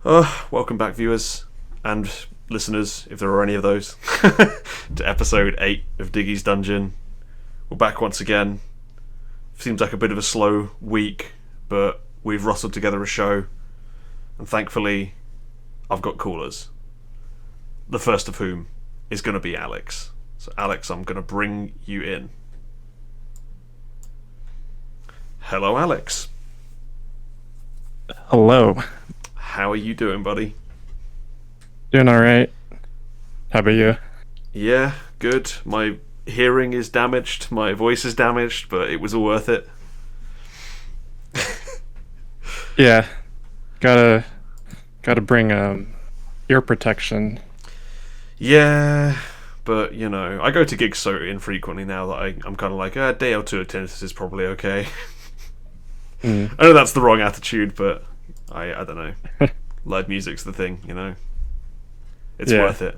Welcome back, viewers and listeners, if there are any of those, to episode 8 of Diggy's Dungeon. We're back once again. Seems like a bit of a slow week, but we've rustled together a show, and thankfully, I've got callers. The first of whom is going to be Alex. So, Alex, I'm going to bring you in. Hello, Alex. Hello. How are you doing, buddy? Doing alright. How about you? Yeah, good. My hearing is damaged, my voice is damaged, but it was all worth it. Yeah. Gotta bring ear protection. Yeah, but you know, I go to gigs so infrequently now that I'm kind of like, a day or two of tinnitus is probably okay. I know that's the wrong attitude, but I don't know. Live music's the thing, you know. It's worth it.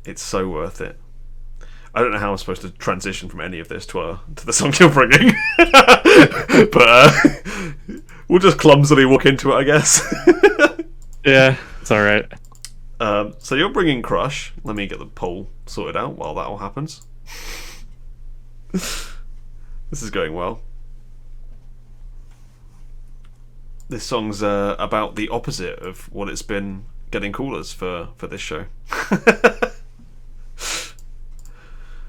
It's so worth it. I don't know how I'm supposed to transition from any of this to the song you're bringing, but we'll just clumsily walk into it, I guess. Yeah, it's alright. So you're bringing Crush. Let me get the poll sorted out while that all happens. This is going well. This song's about the opposite of what it's been getting callers for this show.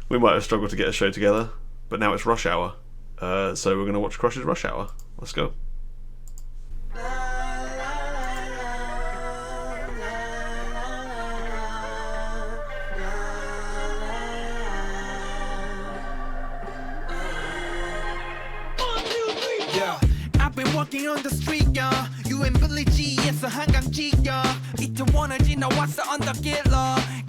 We might have struggled to get a show together, but now it's Rush Hour. So we're going to watch Crush's Rush Hour. Let's go. Walking on the street, yeah. You and Billy G에서 한강지, yeah. 이태원을 지나왔어 언덕길로.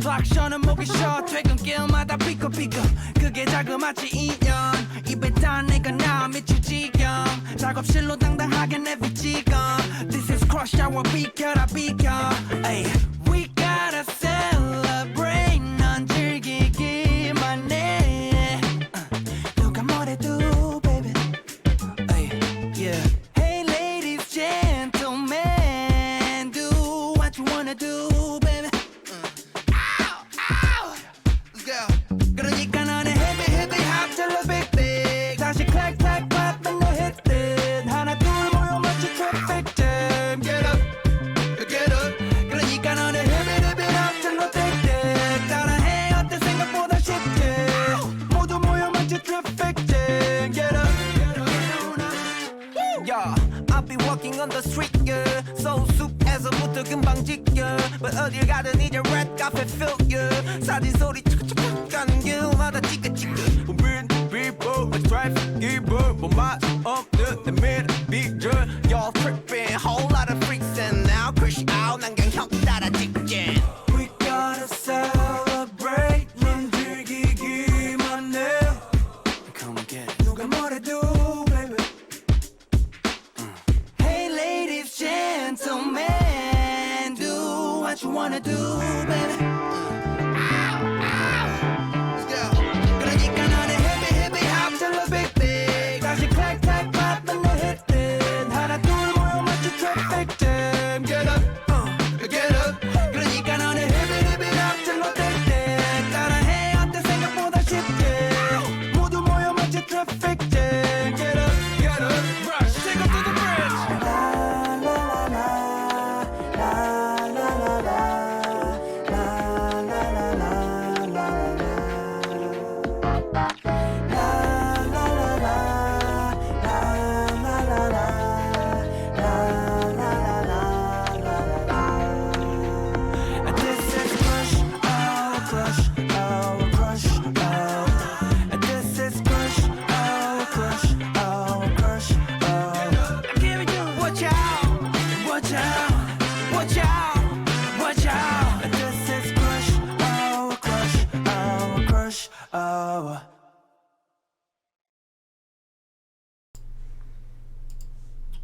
클락션은 목이 쉬어 퇴근길마다 삐걱삐걱. 그게 자그마치 2년. 입에 단 내가 나 미칠 지경. 작업실로 당당하게 내비치고. This is crush hour 비켜라 비켜. Ay, we gotta celebrate. 넌 즐기기만 해. 누가 뭐래도 baby. Ay, yeah. Do, baby. Ow, ow. Let's go. 그러니까 너는 heavy, heavy, hop till the big, big. 다시 clack, clack, clap, and the hit it. 하나, 둘, 모여 마치 traffic jam. Get up, get up. 그러니까 너는 heavy, heavy, hop till the big, big. 따라해, 어때 생각보다 쉽지. 모두 모여 마치 traffic jam. Get up, get up, yeah. I'll be walking on the street, yeah. So 숲에서부터 금방 지겨. But 어딜 가든 이제 red carpet feel, yeah. 사진 소리 툭툭툭 가는 길마다 찌끄찌끄. Weird people with traffic giver. 뭐 맛 없는 내 미래 비전. Y'all tripping, whole lot of freaks and now crush out. 난 그냥 형 따라 직진. We gotta celebrate. 넌 즐기기만 해. Come again. 누가 뭐래도 baby. Hey ladies, gentlemen, do what you wanna do, baby. Ow, ow. Let's go. 그러니까 너는 heavy, heavy, hop till the big, big. 다시 clack, clack, clap, and the hit it. 하나, 둘, 모여 마치 traffic jam. Get up, get up. 그러니까 너는 heavy, heavy, hop till the big, big. 따라해, 어때 생각보다 쉽지. 모두 모여 마치 traffic jam. Get up, get up. Rush, take up to the bridge.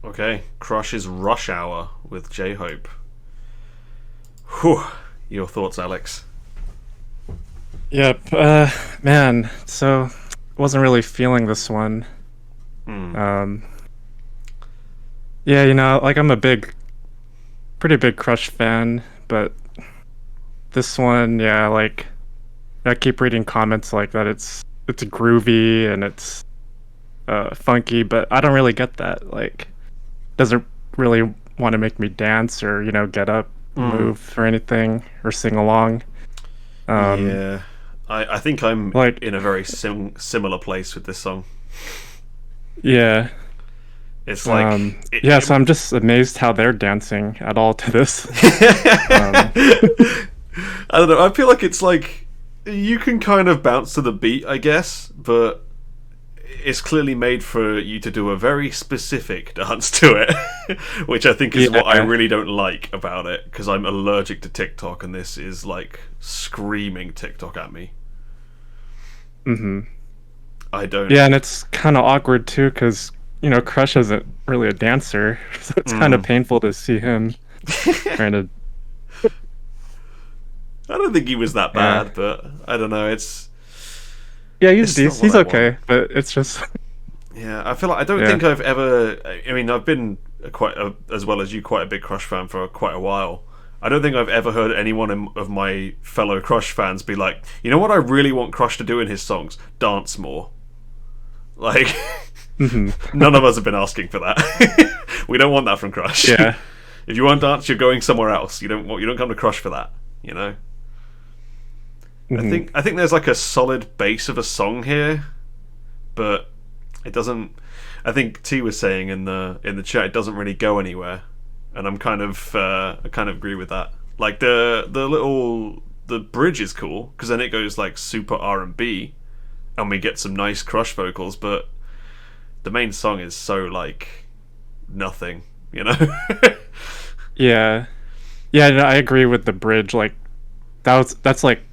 Okay, Crush's Rush Hour with J-Hope. Whew. Your thoughts, Alex? Yep. Man, so wasn't really feeling this one. Yeah, like I'm a pretty big Crush fan, but this one, yeah, like I keep reading comments like that it's groovy and it's funky, but I don't really get that. Like, doesn't really want to make me dance or get up, move or anything or sing along. Yeah, I think I'm Like, in a very similar place with this song. yeah. It's like Yeah, so I'm just amazed how they're dancing at all to this. I don't know. I feel like it's like you can kind of bounce to the beat, I guess, but it's clearly made for you to do a very specific dance to it, which I think is what I really don't like about it, because I'm allergic to TikTok, and this is like screaming TikTok at me. Mm-hmm. I don't. Yeah, and it's kind of awkward too, because Crush isn't really a dancer, so it's kind of painful to see him trying to. I don't think he was that bad, but I don't know. Yeah, it's not what he's I okay, want. but it's just. Yeah, I feel like I don't think I've ever. I mean, I've been as well as you, quite a big Crush fan for quite a while. I don't think I've ever heard anyone of my fellow Crush fans be like, you know what I really want Crush to do in his songs? Dance more. Like, none of us have been asking for that. We don't want that from Crush. Yeah. If you want dance, you're going somewhere else. You don't come to Crush for that. You know. I think there's like a solid base of a song here, but it doesn't. I think T was saying in the chat, it doesn't really go anywhere, and I kind of agree with that. Like the bridge is cool because then it goes like super R&B, and we get some nice Crush vocals, but the main song is so like nothing, you know. Yeah, no, I agree with the bridge. Like that's like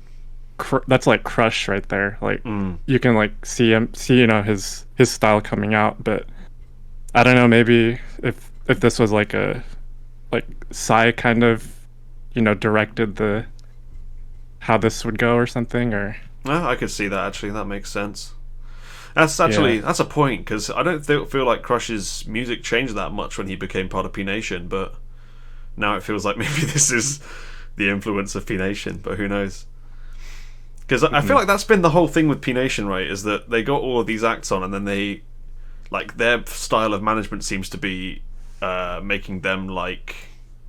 Crush right there. Like you can like see his style coming out, but I don't know, maybe if this was like a Psy kind of directed the how this would go or something, or I could see that actually. That makes sense. That's actually that's a point, because I don't feel like Crush's music changed that much when he became part of P Nation, but now it feels like maybe this is the influence of P Nation, but who knows? Because I feel like that's been the whole thing with P Nation, right? Is that they got all of these acts on, and then they, like, their style of management seems to be making them like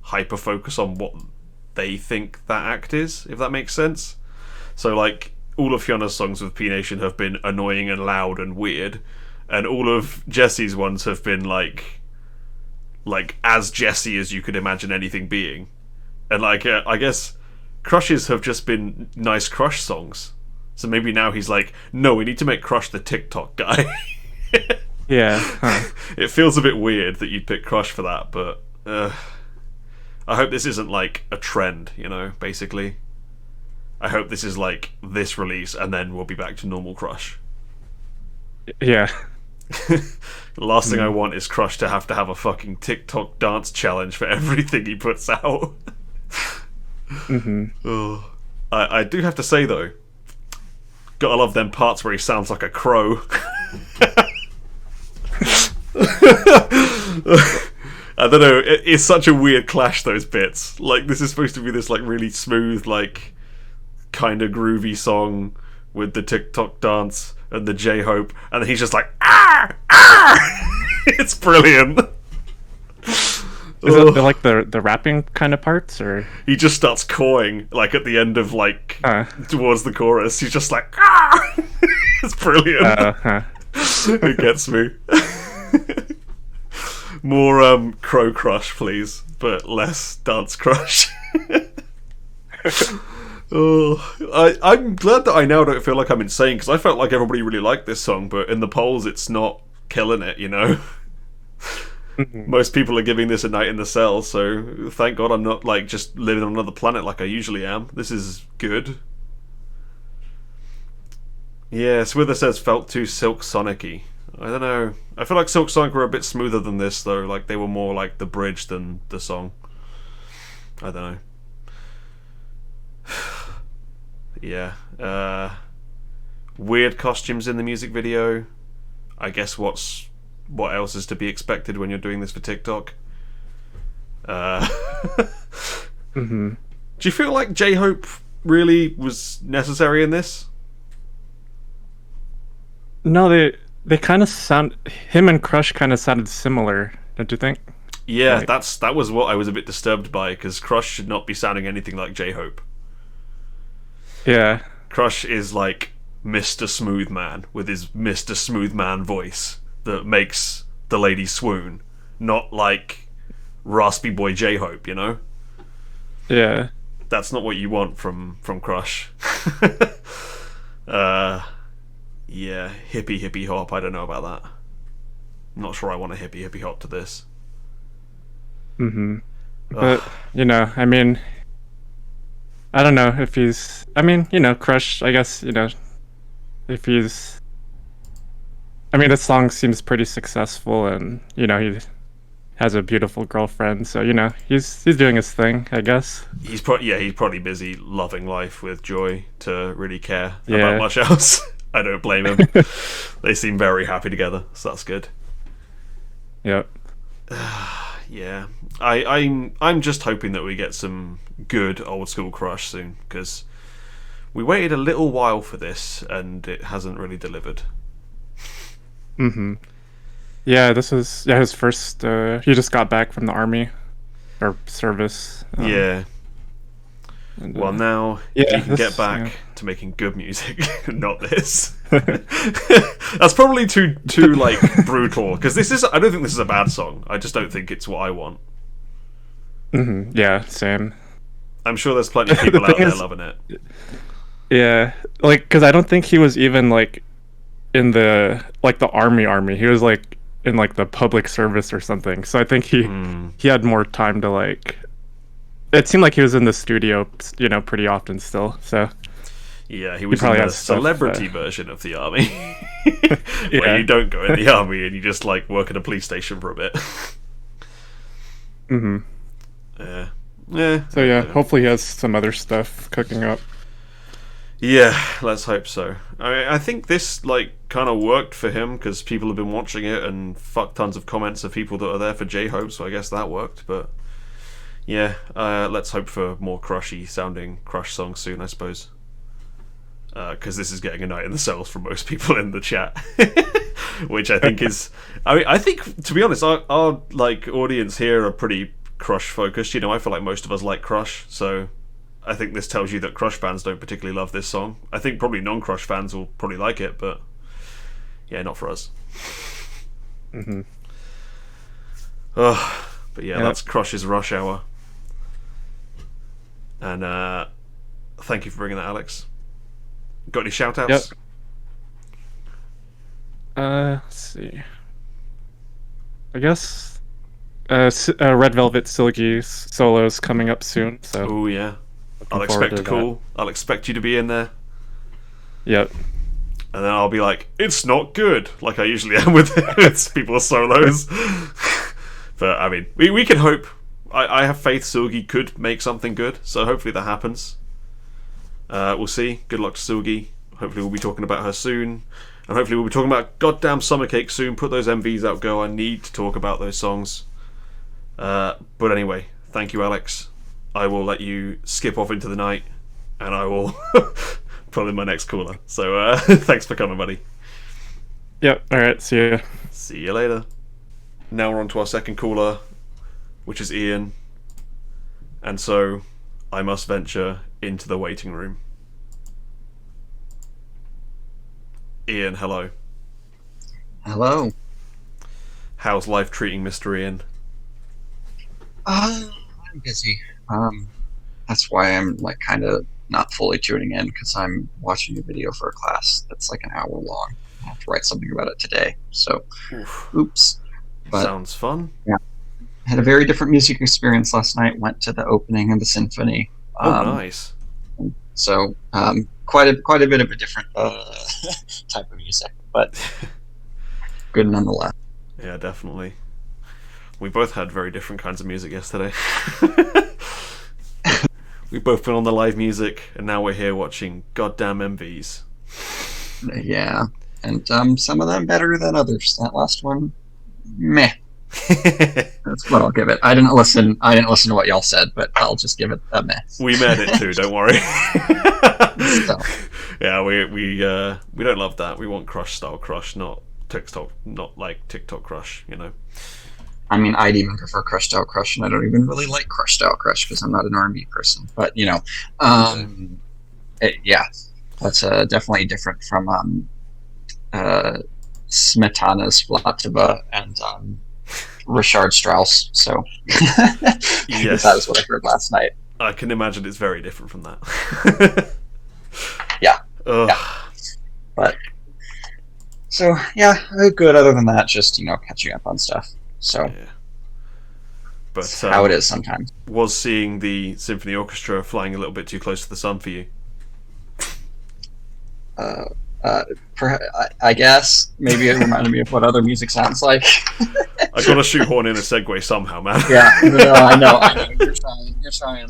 hyper focus on what they think that act is, if that makes sense. So like all of Fiona's songs with P Nation have been annoying and loud and weird, and all of Jesse's ones have been like as Jesse as you could imagine anything being. And like I guess Crush's have just been nice Crush songs. So maybe now he's like, no, we need to make Crush the TikTok guy. yeah. Huh. It feels a bit weird that you'd pick Crush for that, but I hope this isn't like a trend, basically. I hope this is like this release and then we'll be back to normal Crush. Yeah. The last thing I want is Crush to have a fucking TikTok dance challenge for everything he puts out. Oh. I do have to say though, gotta love them parts where he sounds like a crow. I don't know, it's such a weird clash, those bits. Like, this is supposed to be this like really smooth, like kind of groovy song with the TikTok dance and the J-Hope, and then he's just like, ah, ah! It's brilliant. Is it like the rapping kind of parts, or he just starts cawing like at the end of like towards the chorus? He's just like, ah! It's brilliant. It gets me. More Crow Crush, please, but less Dance Crush. Oh, I'm glad that I now don't feel like I'm insane, because I felt like everybody really liked this song, but in the polls it's not killing it, Most people are giving this a night in the cell, so thank God I'm not like just living on another planet like I usually am. This is good. Yeah, Swither says felt too Silk Sonic-y. I don't know. I feel like Silk Sonic were a bit smoother than this though, like they were more like the bridge than the song. I don't know. Yeah. Weird costumes in the music video. I guess what's what else is to be expected when you're doing this for TikTok. Mm-hmm. Do you feel like J-Hope really was necessary in this? No, they kind of sound. Him and Crush kind of sounded similar, don't you think? Yeah, Like- that was what I was a bit disturbed by, because Crush should not be sounding anything like J-Hope. Yeah. Crush is like Mr. Smooth Man with his Mr. Smooth Man voice that makes the lady swoon, not like raspy boy J-Hope, you know? Yeah. That's not what you want from Crush. Yeah, hippie hop, I don't know about that. I'm not sure I want a hippie hop to this. Mm-hmm. But, you know, I mean, I don't know if he's... I mean, you know, Crush, I guess, you know, if he's... I mean, this song seems pretty successful, and, you know, he has a beautiful girlfriend, so, you know, he's doing his thing, I guess. He's probably busy loving life with Joy to really care Yeah. about much else. I don't blame him. They seem very happy together, so that's good. Yep. Yeah, I'm just hoping that we get some good old school Crush soon, because we waited a little while for this and it hasn't really delivered. Mm-hmm. Yeah, this is his first. He just got back from the army, or service. Yeah. And, Well, now yeah, you can this- get back yeah. to making good music, not this. That's probably too like brutal, because this is. I don't think this is a bad song. I just don't think it's what I want. Mm-hmm. Yeah, same. I'm sure there's plenty of people The out thing there is- loving it. Yeah, like, because I don't think he was even like in the army. He was like in like the public service or something. So I think he had more time to like. It seemed like he was in the studio, you know, pretty often still. So Yeah, he was in probably the has stuff, celebrity version of the army, where Yeah. you don't go in the army and you just like work at a police station for a bit. Mm-hmm. Yeah. So yeah, hopefully he has some other stuff cooking up. Yeah, let's hope so. I think this like kind of worked for him because people have been watching it and fuck tons of comments of people that are there for J-Hope, so I guess that worked. But yeah, let's hope for more Crushy sounding Crush songs soon, I suppose. Because this is getting a night in the cells from most people in the chat, which I think is. I mean, I think to be honest, our like audience here are pretty Crush focused. You know, I feel like most of us like Crush, so I think this tells you that Crush fans don't particularly love this song. I think probably non-Crush fans will probably like it, but yeah, not for us. Mm-hmm. But yeah, Yeah. that's Crush's Rush Hour. And thank you for bringing that, Alex. Got any shout-outs? Yep. Let's see. I guess Red Velvet Silky solos coming up soon. So Oh yeah. I'll looking forward expect a to call. I'll expect you to be in there. Yep. And then I'll be like, it's not good, like I usually am with it's people's solos. But I mean, we can hope. I have faith Silgi could make something good, so hopefully that happens. We'll see. Good luck to Silgi. Hopefully we'll be talking about her soon. And hopefully we'll be talking about goddamn Summer Cake soon. Put those MVs out, go. I need to talk about those songs. But anyway, thank you, Alex. I will let you skip off into the night, and I will pull in my next caller. So thanks for coming, buddy. Yep. All right. See ya. See you later. Now we're on to our second caller, which is Ian. And so I must venture into the waiting room. Ian, hello. Hello. How's life treating Mr. Ian? I'm busy. That's why I'm like kind of not fully tuning in because I'm watching a video for a class that's like an hour long. I have to write something about it today. So, Oof. oops. But Sounds fun. had a very different music experience last night. Went to the opening of the symphony. Oh, nice. So, quite a bit of a different type of music, but good nonetheless. Yeah, definitely. We both had very different kinds of music yesterday. We both been on the live music, and now we're here watching goddamn MVs. Yeah, and some of them better than others. That last one meh. That's what I'll give it. I didn't listen to what y'all said, but I'll just give it a meh. We made it too. Don't worry. So, Yeah, we don't love that. We want Crush style Crush, not TikTok, not like TikTok Crush. You know. I mean, I'd even prefer Crush Style Crush, and I don't even really like Crush Style Crush because I'm not an R&B person. But yeah, that's definitely different from Smetana's Vlativa and Richard Strauss. So Yes, that is what I heard last night. I can imagine it's very different from that. Yeah. Ugh. Yeah. But so yeah, good. Other than that, just catching up on stuff. So Yeah. But how it is sometimes. Was seeing the symphony orchestra flying a little bit too close to the sun for you? I guess maybe it reminded me of what other music sounds like. I got to shoehorn in a segue somehow, man. Yeah, no, I know. You're trying.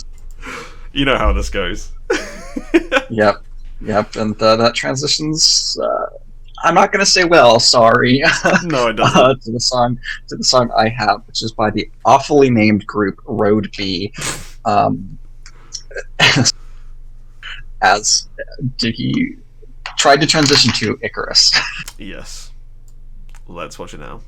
You know how this goes. Yep, and that transitions. I'm not gonna say well. Sorry. No, it doesn't. to the song I have, which is by the awfully named group RoaD-B. As Diggy tried to transition to Icarus. Yes. Let's watch it now.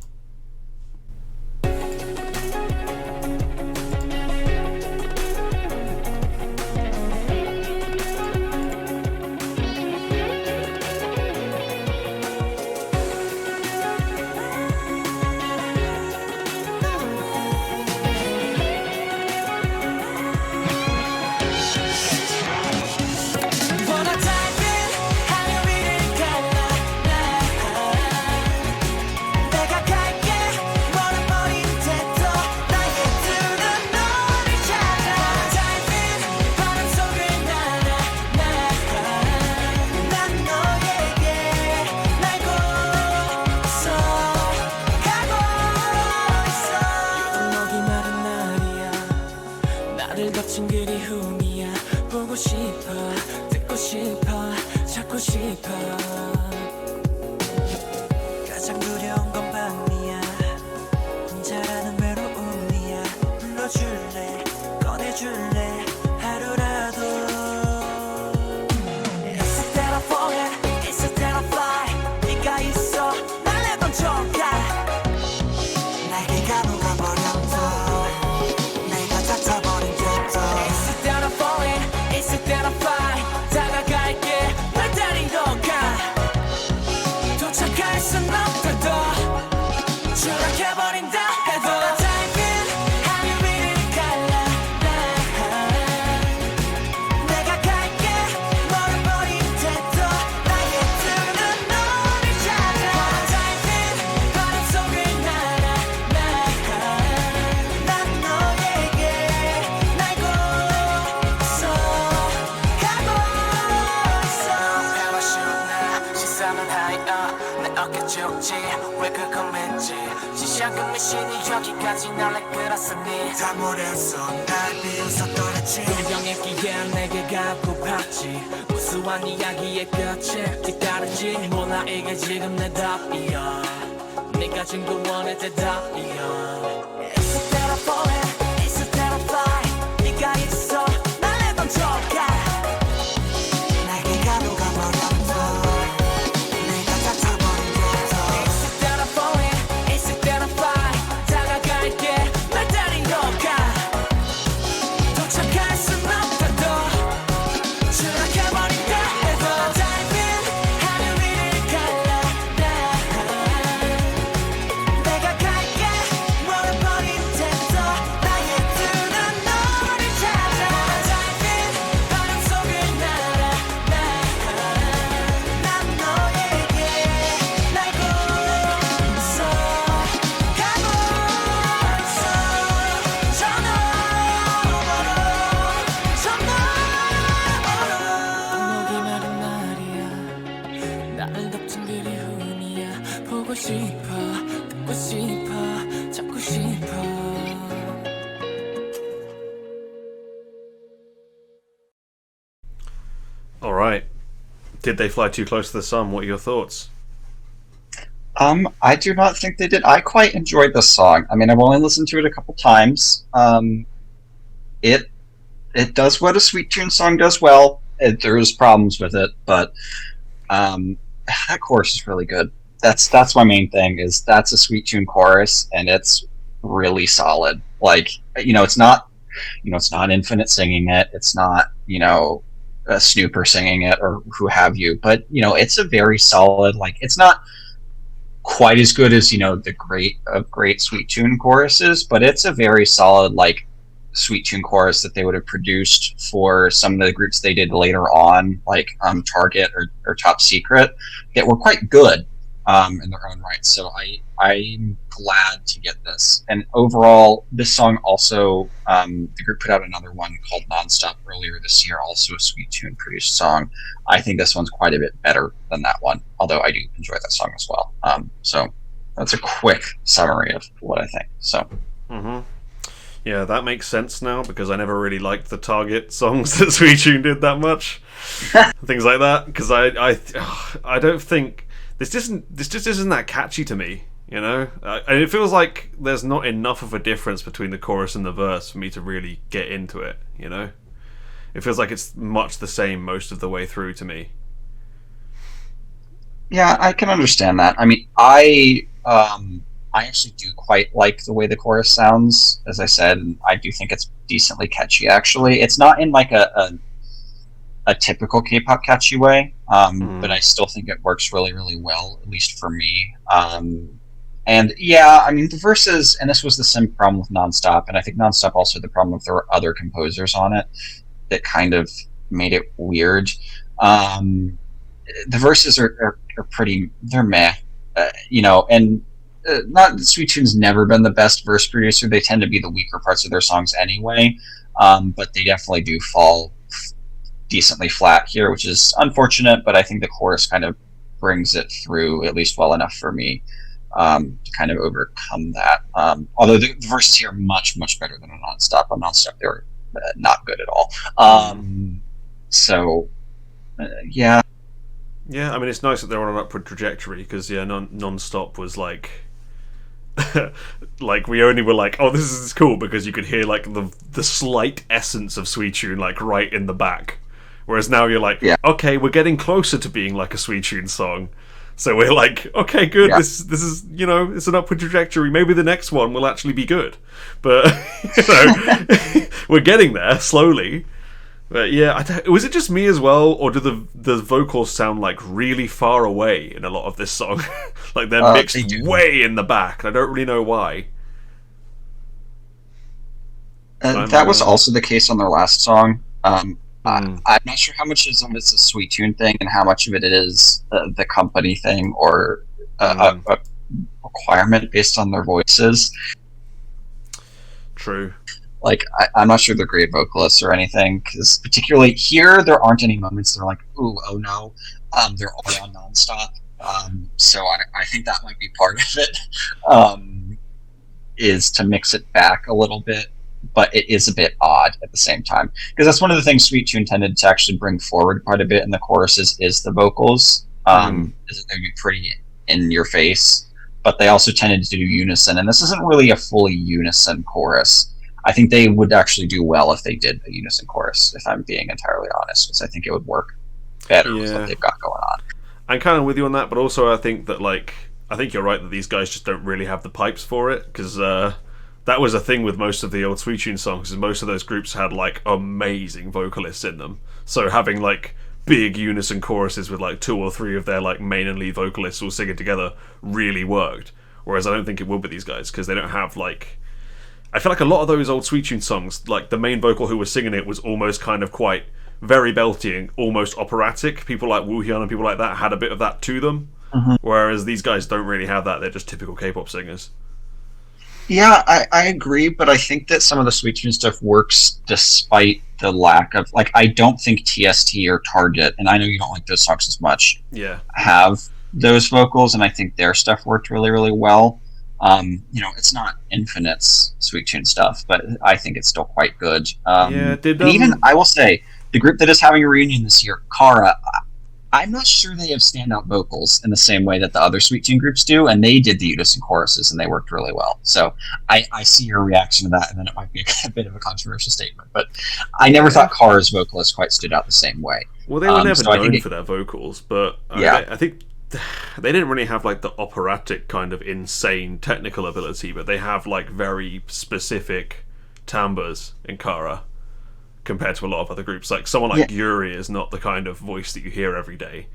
Alright. Did they fly too close to the sun? What are your thoughts? I do not think they did. I quite enjoyed this song. I mean, I've only listened to it a couple times. It does what a sweet tune song does well. There's problems with it, but that chorus is really good. That's my main thing. Is that's a sweet tune chorus, and it's really solid. Like, it's not Infinite singing it. It's not a Snooper singing it or who have you. But it's a very solid. Like, it's not quite as good as the great sweet tune choruses, but it's a very solid like sweet tune chorus that they would have produced for some of the groups they did later on, like Target or Top Secret, that were quite good in their own right. So I'm glad to get this. And overall, this song also, the group put out another one called Nonstop earlier this year, also a sweet tune produced song. I think this one's quite a bit better than that one, although I do enjoy that song as well. So that's a quick summary of what I think. So. Mm-hmm. Yeah, that makes sense now, because I never really liked the Target songs that Sweet Tune did that much. Things like that, because I don't think this just isn't that catchy to me, and it feels like there's not enough of a difference between the chorus and the verse for me to really get into it. It feels like it's much the same most of the way through to me. Yeah, I can understand that. I mean, I actually do quite like the way the chorus sounds. As I said, and I do think it's decently catchy. Actually, it's not in like a typical K-pop catchy way, but I still think it works really, really well, at least for me. And yeah, I mean, the verses, and this was the same problem with Nonstop, and I think Nonstop also had the problem if there were other composers on it that kind of made it weird. The verses are pretty, they're meh, and not Sweet Tune's never been the best verse producer. They tend to be the weaker parts of their songs anyway, but they definitely do fall decently flat here, which is unfortunate, but I think the chorus kind of brings it through at least well enough for me to kind of overcome that. Although the verses here are much, much better than a Nonstop. On Nonstop, they were not good at all. Yeah. Yeah, I mean, it's nice that they're on an upward trajectory, because Non-Stop was like like we only were like, oh, this is cool because you could hear like the slight essence of Sweet Tune like right in the back, whereas now you're like, okay, we're getting closer to being like a Sweet Tune song, so we're like, okay, good, this is it's an upward trajectory, maybe the next one will actually be good, but we're getting there slowly. But yeah, was it just me as well, or do the vocals sound like really far away in a lot of this song? Like they're mixed way in the back, and I don't really know why. That was also the case on their last song. I'm not sure how much of it's a Sweet Tune thing and how much of it is the company thing or a requirement based on their voices. True. Like, I'm not sure they're great vocalists or anything, because particularly here, there aren't any moments that are like, ooh, oh no, they're all on Nonstop. So I think that might be part of it, is to mix it back a little bit, but it is a bit odd at the same time. Because that's one of the things Sweet Tune tended to actually bring forward quite a bit in the choruses is the vocals. Is that they'd be pretty in your face, but they also tended to do unison, and this isn't really a fully unison chorus. I think they would actually do well if they did a unison chorus, if I'm being entirely honest, because I think it would work better with what they've got going on. I'm kind of with you on that, but also I think that, I think you're right that these guys just don't really have the pipes for it, because that was a thing with most of the old Sweet Tune songs, is most of those groups had, amazing vocalists in them. So having, big unison choruses with, 2 or 3 of their, main and lead vocalists all singing together really worked. Whereas I don't think it will with these guys, because they don't have, I feel like a lot of those old Sweet Tune songs, the main vocal who was singing it was almost kind of quite very belting, almost operatic. People like Woohyun and people like that had a bit of that to them, whereas these guys don't really have that. They're just typical K-pop singers. Yeah, I agree, but I think that some of the Sweet Tune stuff works despite the lack of... I don't think TST or Target, and I know you don't like those songs as much, have those vocals, and I think their stuff worked really, really well. It's not Infinite's Sweet Tune stuff, but I think it's still quite good. Even I will say, the group that is having a reunion this year, Kara, I'm not sure they have standout vocals in the same way that the other Sweet Tune groups do, and they did the unison choruses and they worked really well. So I see your reaction to that, and then it might be a bit of a controversial statement, but I never thought Kara's vocalist quite stood out the same way. Well, they were never so known for their vocals, but I think they didn't really have like the operatic kind of insane technical ability, but they have like very specific timbres in Kara compared to a lot of other groups. Like someone like Yuri is not the kind of voice that you hear every day,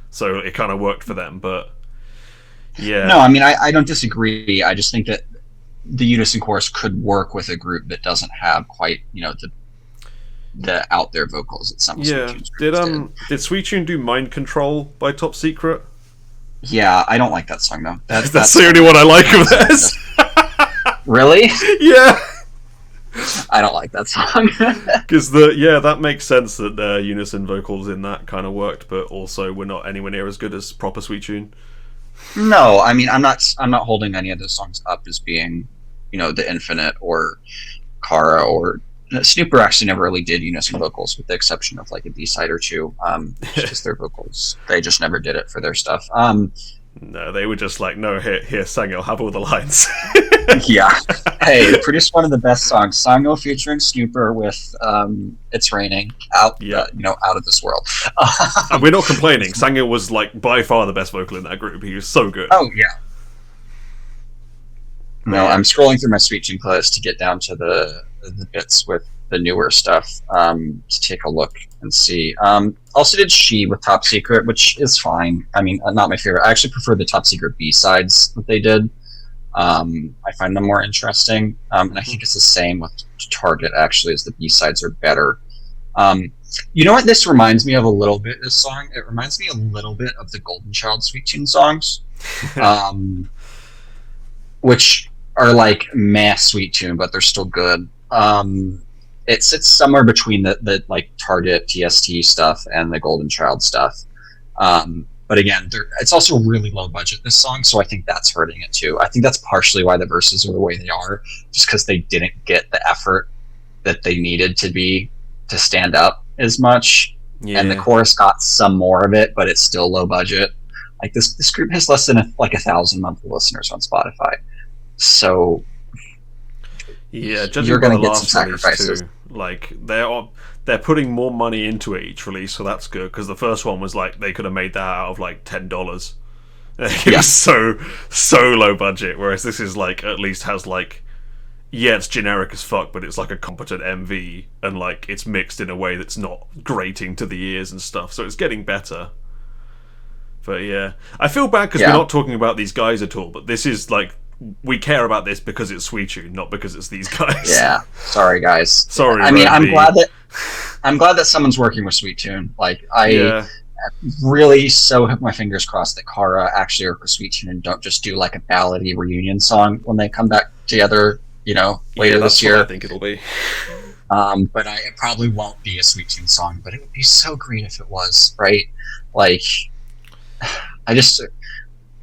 so it kind of worked for them. But yeah, no, I mean I don't disagree. I just think that the unison chorus could work with a group that doesn't have quite the out there vocals that some yeah. Sweet Tunes Did Sweet Tune do Mind Control by Top Secret? Yeah, I don't like that song though. That's the only one I like of theirs. Really? Yeah. I don't like that song. Because that makes sense that their unison vocals in that kind of worked, but also we're not anywhere near as good as proper Sweet Tune. No, I mean I'm not holding any of those songs up as being, the Infinite or Kara or Snooper actually never really did unison vocals with the exception of like a B-side or two. Just their vocals. They just never did it for their stuff. No, they were just like, no, here, Sangyo, have all the lines. Yeah. Hey, produced one of the best songs. Sangyo featuring Snooper with It's Raining, out of this world. And we're not complaining. Sangyo was like by far the best vocal in that group. He was so good. Oh, yeah. No, I'm scrolling through my Sweet Tune playlist to get down to the bits with the newer stuff to take a look and see. Also did She with Top Secret, which is fine. I mean, not my favorite. I actually prefer the Top Secret B-sides that they did. I find them more interesting. And I think it's the same with Target, actually, as the B-sides are better. You know what this reminds me of a little bit, this song? It reminds me a little bit of the Golden Child Sweet Tune songs. Which are like mass Sweet Tune, but they're still good. It sits somewhere between the like Target TST stuff and the Golden Child stuff. But again, it's also really low budget, this song, so I think that's hurting it too. I think that's partially why the verses are the way they are, just because they didn't get the effort that they needed to stand up as much. Yeah. And the chorus got some more of it, but it's still low budget. Like this group has less than 1,000 monthly listeners on Spotify, so yeah, you're going to get some sacrifices. Too. Like they're putting more money into it each release, so that's good. Because the first one was like they could have made that out of like $10. It was so low budget, whereas this is like at least has like it's generic as fuck, but it's like a competent MV and like it's mixed in a way that's not grating to the ears and stuff. So it's getting better. But yeah, I feel bad because we're not talking about these guys at all. But this is like we care about this because it's Sweet Tune, not because it's these guys. Yeah, sorry guys. Sorry. I mean, I'm glad that someone's working with Sweet Tune. Like I really so have my fingers crossed that Kara actually work with Sweet Tune and don't just do like a ballady reunion song when they come back together. Later this year. What I think it'll be. But it probably won't be a Sweet Tune song. But it would be so great if it was, right? Like,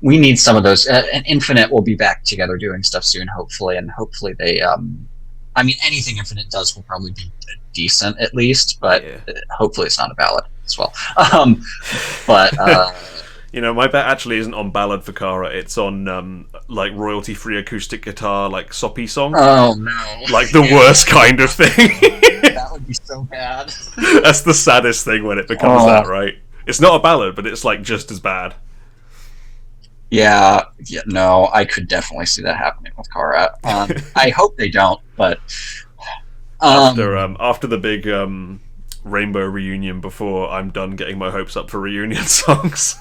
we need some of those. And Infinite will be back together doing stuff soon, hopefully. And hopefully they, I mean, anything Infinite does will probably be decent at least, but hopefully it's not a ballad as well. My bet actually isn't on Ballad for Kara, it's on like royalty-free acoustic guitar, like soppy song. Oh no. Like the worst kind of thing. That would be so bad. That's the saddest thing when it becomes that, right? It's not a ballad, but it's like just as bad. Yeah, no, I could definitely see that happening with Kara. I hope they don't, but after the big Rainbow reunion, before I'm done getting my hopes up for reunion songs.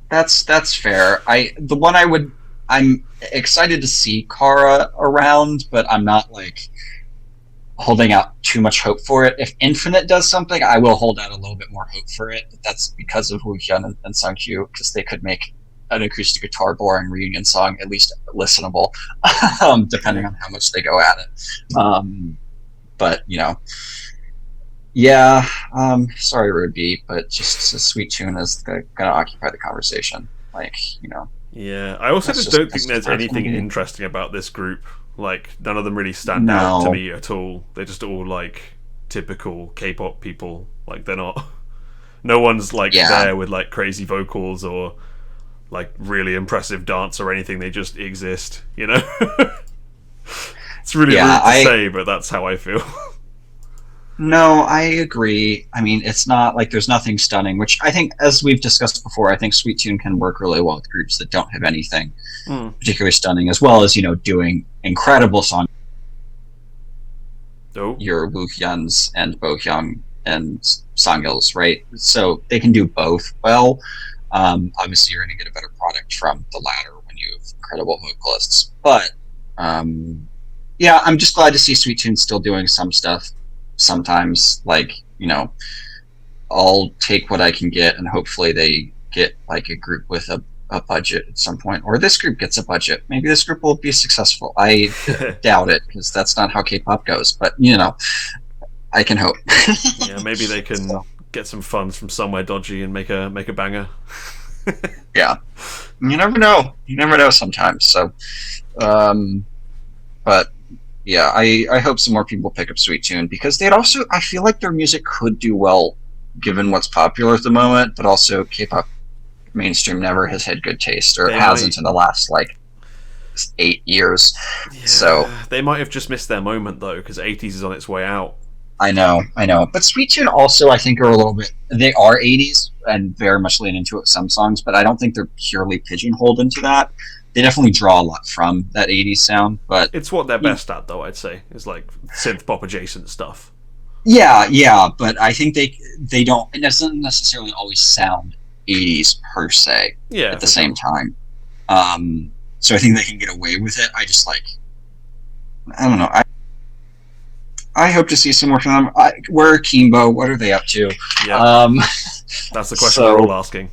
That's fair. I'm excited to see Kara around, but I'm not like holding out too much hope for it. If Infinite does something, I will hold out a little bit more hope for it. But that's because of Woohyun and Sungkyu, because they could make an acoustic guitar boring reunion song at least listenable, depending on how much they go at it. But sorry, RoaD-B, but just a Sweet Tune is going to occupy the conversation. Yeah, I also just don't think there's anything interesting about this group. Like, none of them really stand out to me at all. They're just all, like, typical K-pop people. Like, they're not No one's like Yeah. there with like crazy vocals or like really impressive dance or anything. They just exist, you know. It's really rude to say, but that's how I feel. No, I agree. I mean, it's not like there's nothing stunning, which I think, as we've discussed before, I think Sweet Tune can work really well with groups that don't have anything particularly stunning, as well as, doing incredible songs. Oh. Your Woohyuns and Bohyung and Sangils, right? So they can do both well. Obviously, you're going to get a better product from the latter when you have incredible vocalists. But, yeah, I'm just glad to see Sweet Tune still doing some stuff. Sometimes, like, I'll take what I can get, and hopefully they get like a group with a budget at some point, or this group gets a budget. Maybe this group will be successful. I doubt it, because that's not how K-pop goes, but I can hope. Yeah, maybe they can get some funds from somewhere dodgy and make a banger. Yeah, you never know sometimes. So but yeah, I hope some more people pick up Sweet Tune, because I feel like their music could do well given what's popular at the moment, but also K-pop mainstream never has had good taste, or hasn't in the last like 8 years. Yeah, so they might have just missed their moment though, because 80s is on its way out. I know, but Sweet Tune also, I think, are a little bit. They are 80s and very much lean into it some songs, but I don't think they're purely pigeonholed into that. They definitely draw a lot from that 80s sound, but it's what they're best at, though. I'd say is like synth pop adjacent stuff. Yeah, but I think they don't. It doesn't necessarily always sound 80s per se. Yeah, at the same time. So I think they can get away with it. I just I don't know. I hope to see some more from them. Where are Kimbo? What are they up to? Yeah, that's the question we're all asking.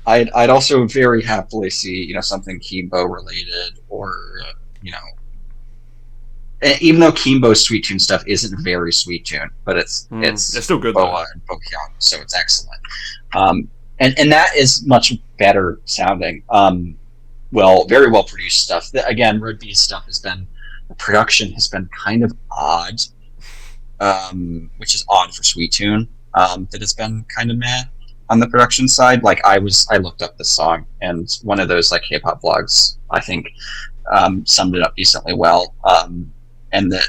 I'd also very happily see something Kimbo related, or even though Kimbo's Sweet Tune stuff isn't very Sweet Tune, but it's still good. Boa and Bokyung, so it's excellent. And that is much better sounding. Very well produced stuff. Again, RoaD-B's stuff the production has been kind of odd, which is odd for Sweet Tune. That it's been kind of meh on the production side. Like I looked up this song, and one of those like K-pop vlogs, I think, summed it up decently well. And that,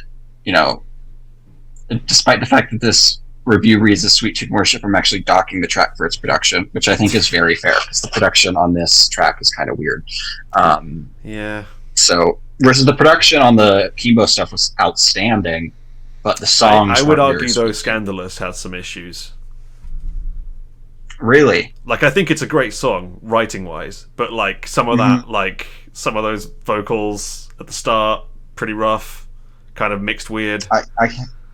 despite the fact that this review reads as Sweet Tune Worship, I'm actually docking the track for its production, which I think is very fair, because the production on this track is kind of weird. Yeah. So, versus the production on the Kimbo stuff was outstanding, but the songs I would argue, though, Scandalous has some issues. Really? Like, I think it's a great song, writing-wise, but, like, some of that, like, some of those vocals at the start, pretty rough. Kind of mixed weird.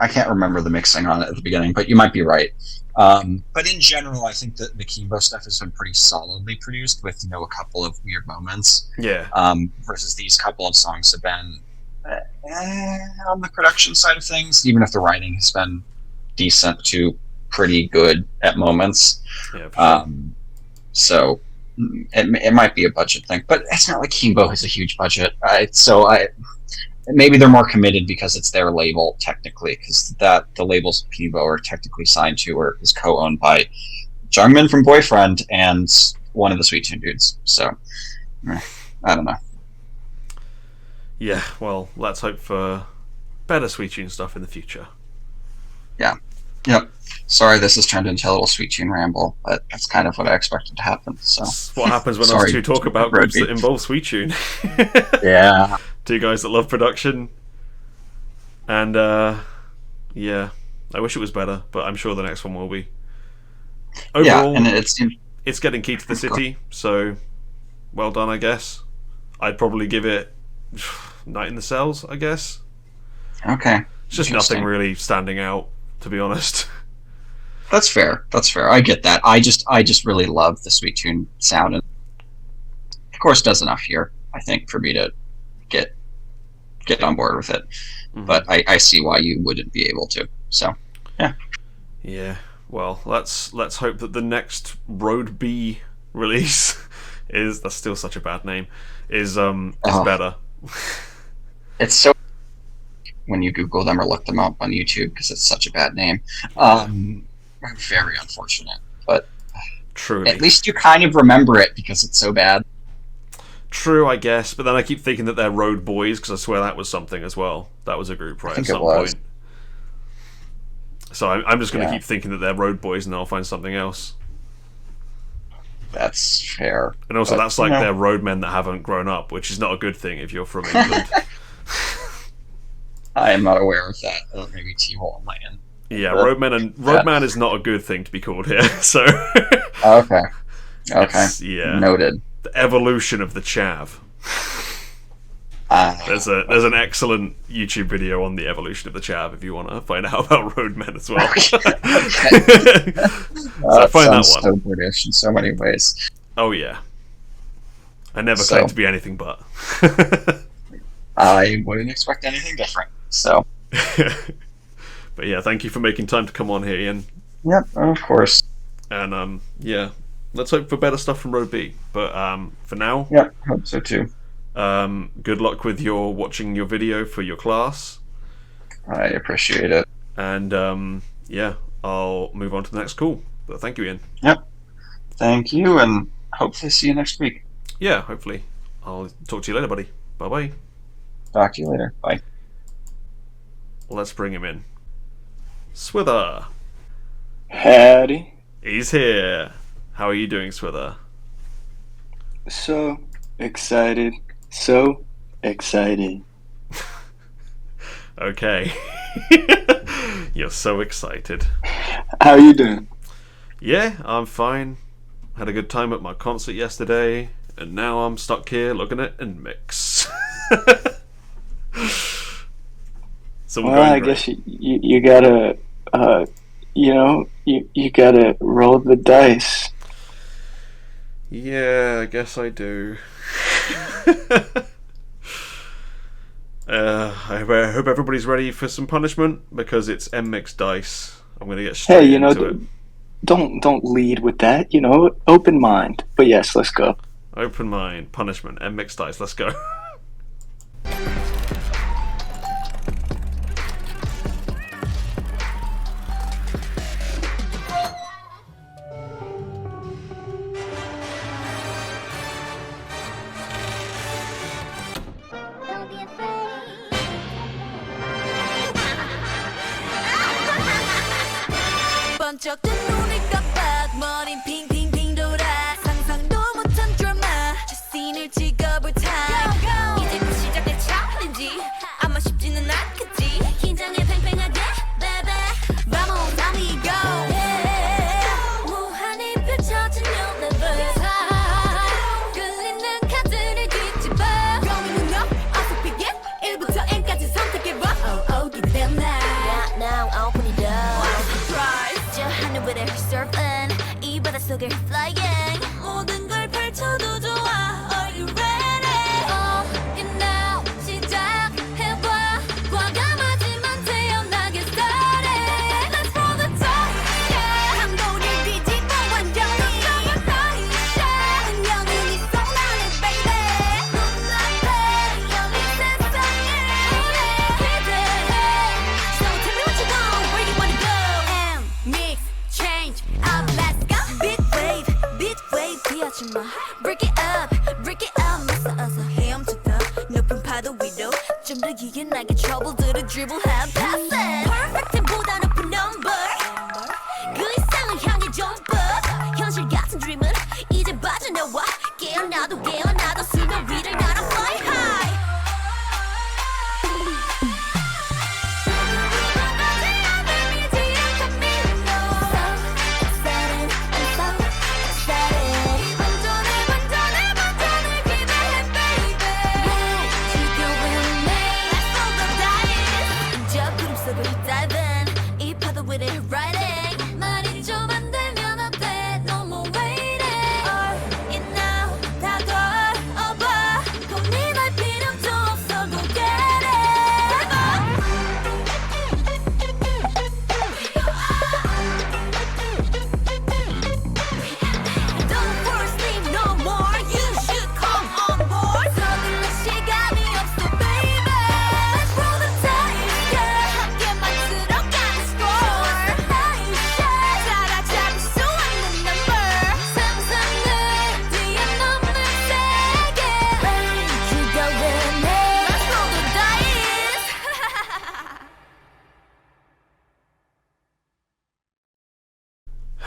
I can't remember the mixing on it at the beginning, but you might be right. But in general, I think that the Kimbo stuff has been pretty solidly produced, with a couple of weird moments. Yeah. Versus these couple of songs have been on the production side of things, even if the writing has been decent to pretty good at moments. Yeah. For sure. So it might be a budget thing, but it's not like Kimbo has a huge budget. Maybe they're more committed because it's their label, technically, because the labels Kimbo are technically signed to or is co-owned by Jungmin from Boyfriend and one of the Sweet Tune dudes. So, I don't know. Yeah, well, let's hope for better Sweet Tune stuff in the future. Yeah. Yep. Sorry, this has turned into a little Sweet Tune ramble, but that's kind of what I expected to happen. So that's what happens when us two talk about groups that involve Sweet Tune. Yeah. Two guys that love production. And, yeah, I wish it was better, but I'm sure the next one will be. Overall, and it's getting Key to the City, so well done, I guess. I'd probably give it Night in the Cells, I guess. Okay. It's just nothing really standing out, to be honest. That's fair. I get that. I just really love the Sweet Tune sound, and of course does enough here, I think, for me to get on board with it. Mm-hmm. But I see why you wouldn't be able to. So, yeah. Yeah. Well, let's hope that the next RoaD-B release that's still such a bad name, is better. It's so when you Google them or look them up on YouTube, because it's such a bad name. Very unfortunate. but Truly. at least you kind of remember it because it's so bad. True, I guess, but then I keep thinking that they're Road Boys because I swear that was something as well. That was a group, right? I think at it some was. point. So I'm just going to Yeah. keep thinking that they're Road Boys, and then I'll find something else. That's fair. And also, But, that's like you know, they're roadmen that haven't grown up, which is not a good thing if you're from England. I am not aware of that. Maybe T-Hole might end. Yeah, But- roadman is not a good thing to be called here. So Okay. Okay. it's- yeah, Noted. the evolution of the chav. Uh, There's an excellent YouTube video on the evolution of the chav if you want to find out about roadmen as well. So that find that sounds one. so British in so many ways. Oh yeah, I never So- claim to be anything but. I wouldn't expect anything different. So, But yeah, thank you for making time to come on here, Ian. yep, of course. And yeah, let's hope for better stuff from RoaD-B. But for now, Yep, hope so too. good luck with your watching your video for your class. I appreciate it. And yeah, I'll move on to the next call. But thank you, Ian. Yep. Thank you, and hopefully see you next week. Yeah, hopefully. I'll talk to you later, buddy. Bye bye. Talk to you later. Bye. Let's bring him in. Swither. Howdy. He's here. How are you doing, Swither? So excited. So excited. Okay. You're so excited. How you doing? Yeah, I'm fine. Had a good time at my concert yesterday, and now I'm stuck here looking at NMIXX. So we're Well, going I great. guess you gotta, you gotta roll the dice. Yeah, I guess I do. I hope everybody's ready for some punishment because it's NMIXX dice. I'm gonna get straight Hey, into it. don't lead with that. Open mind. But yes, let's go. Open mind, punishment, NMIXX dice. Let's go. Don't be afraid. 번쩍 뜬 눈을 깜빡 머린 핑핑핑 돌아 상상도 못한 드라마 첫 씬을 찍어볼 타임 이제부터 시작될 챌린지 아마 쉽지는 않겠지 긴장해 팽팽하게 baby Vamos amigo 무한히 펼쳐진 universe 끌리는 카드를 뒤집어 Going up 어서 pick it 1부터 N까지 선택해봐 Oh oh 기대된다 Right now open it up Surprise 저 하늘 위를 surfing 이 바닷속을 flying 모든 걸 펼쳐도 좋아 Are you ready? All in now 시작해봐 과감하지만 태연하게 started Let's roll the dice yeah. 한도를 뒤집어 완전히 운명은 네 손 안에 baby 눈앞에 열린 세상에 기대해 So tell me what you want, where you wanna go And mix, change, up, let's go beat wave 비어주마 Break it up 어서 헤엄치다 높은 파도 위로 좀 더 유연하게 trouble dribble have pass it Perfect보다 높은 number 그 이상을 향해 jump up 현실 같은 dream은 이제 빠져나와 깨어나도 수면 위를 날아 fly high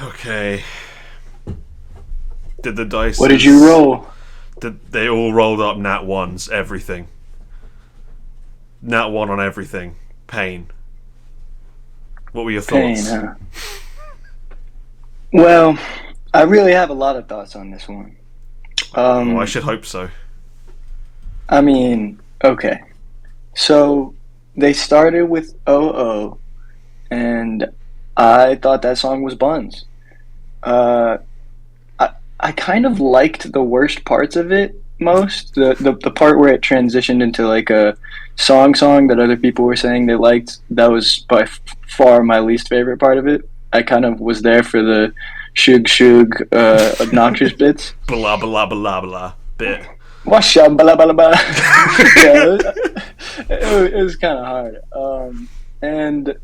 Okay. Did the dice? What did you roll? Did they all rolled up nat ones? Everything. Nat 1 on everything. Pain. What were your Pain, thoughts? huh? Well, I really have a lot of thoughts on this one. Oh, I should hope so. I mean, okay. So they started with OO, and I thought that song was buns. I kind of liked the worst parts of it most. The part where it transitioned into like a song that other people were saying they liked. That was by far my least favorite part of it. I kind of was there for the shug obnoxious bits. Blah blah blah blah bit. Wash up, blah blah blah. Yeah, it was kind of hard. And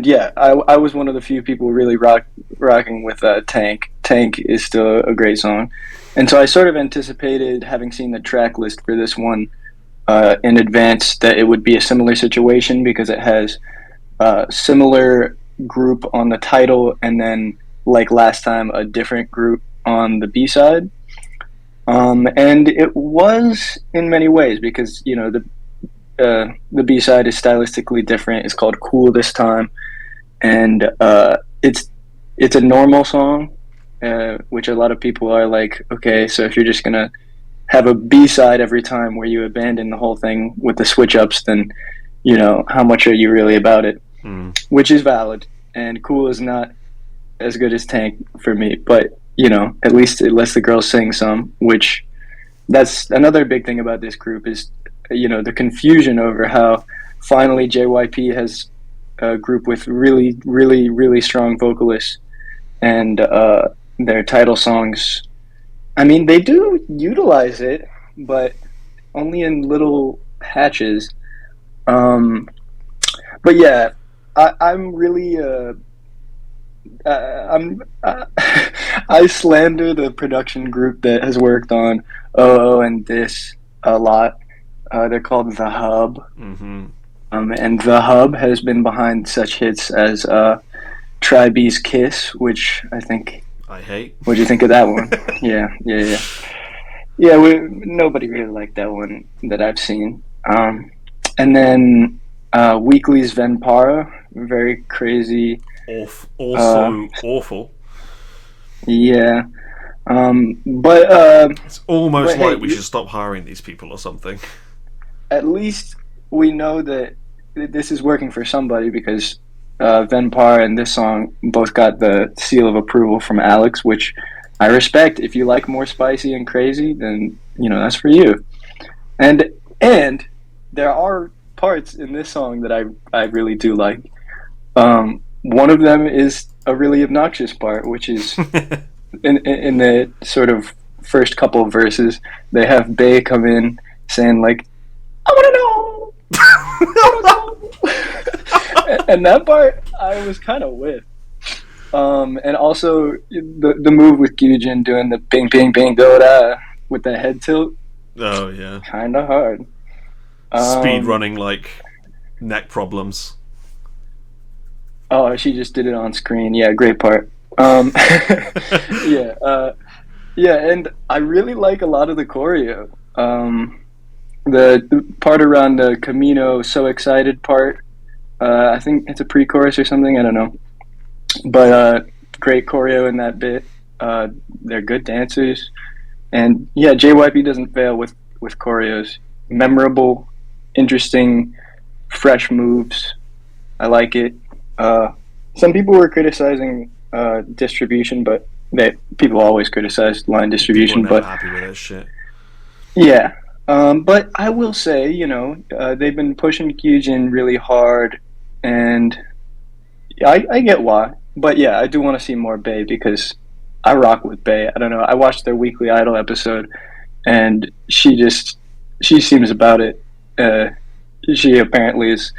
yeah, I was one of the few people really rocking with Tank. Tank is still a great song, and so I sort of anticipated, having seen the track list for this one in advance, that it would be a similar situation because it has similar group on the title, and then like last time, a different group on the B side. And it was in many ways because the B side is stylistically different. It's called Cool this time, and it's a normal song, which a lot of people are like, okay, so if you're just gonna have a B side every time where you abandon the whole thing with the switch ups, then how much are you really about it? Which is valid, and Cool is not as good as Tank for me, but at least it lets the girls sing some, which that's another big thing about this group is the confusion over how finally JYP has a group with really, really, really strong vocalists, and their title songs, I mean, they do utilize it, but only in little patches. But yeah, I'm really I slander the production group that has worked on OO and this a lot. They're called The Hub. Mm-hmm. And The Hub has been behind such hits as Tri-B's Kiss, which I think... I hate. What'd you think of that one? Yeah. Nobody really liked that one that I've seen. And then Weekly's Venpara, very crazy. Awful. Yeah. But it's almost but like hey, we should stop hiring these people or something. At least we know that this is working for somebody because Venpara and this song both got the seal of approval from Alex, which I respect. If you like more spicy and crazy, then that's for you. And there are parts in this song that I really do like. One of them is a really obnoxious part, which is in the sort of first couple of verses. They have Bae come in saying like, "I want to know." And that part I was kind of with. And also the move with Gyujin doing the bing bing bing do da with the head tilt. Oh yeah. Kind of hard. Speed running like neck problems. Oh, she just did it on screen. Yeah, great part. Yeah, and I really like a lot of the choreo. The part around the Camino So Excited part, I think it's a pre-chorus or something, I don't know. But great choreo in that bit. They're good dancers. And yeah, JYP doesn't fail with choreos. Memorable, interesting, fresh moves. I like it. Some people were criticizing distribution, but people always criticize line distribution. People are but never happy with that shit. Yeah, but I will say, they've been pushing Kyujin really hard, and I get why. But yeah, I do want to see more Bae because I rock with Bae. I don't know. I watched their Weekly Idol episode, and she seems about it. She apparently is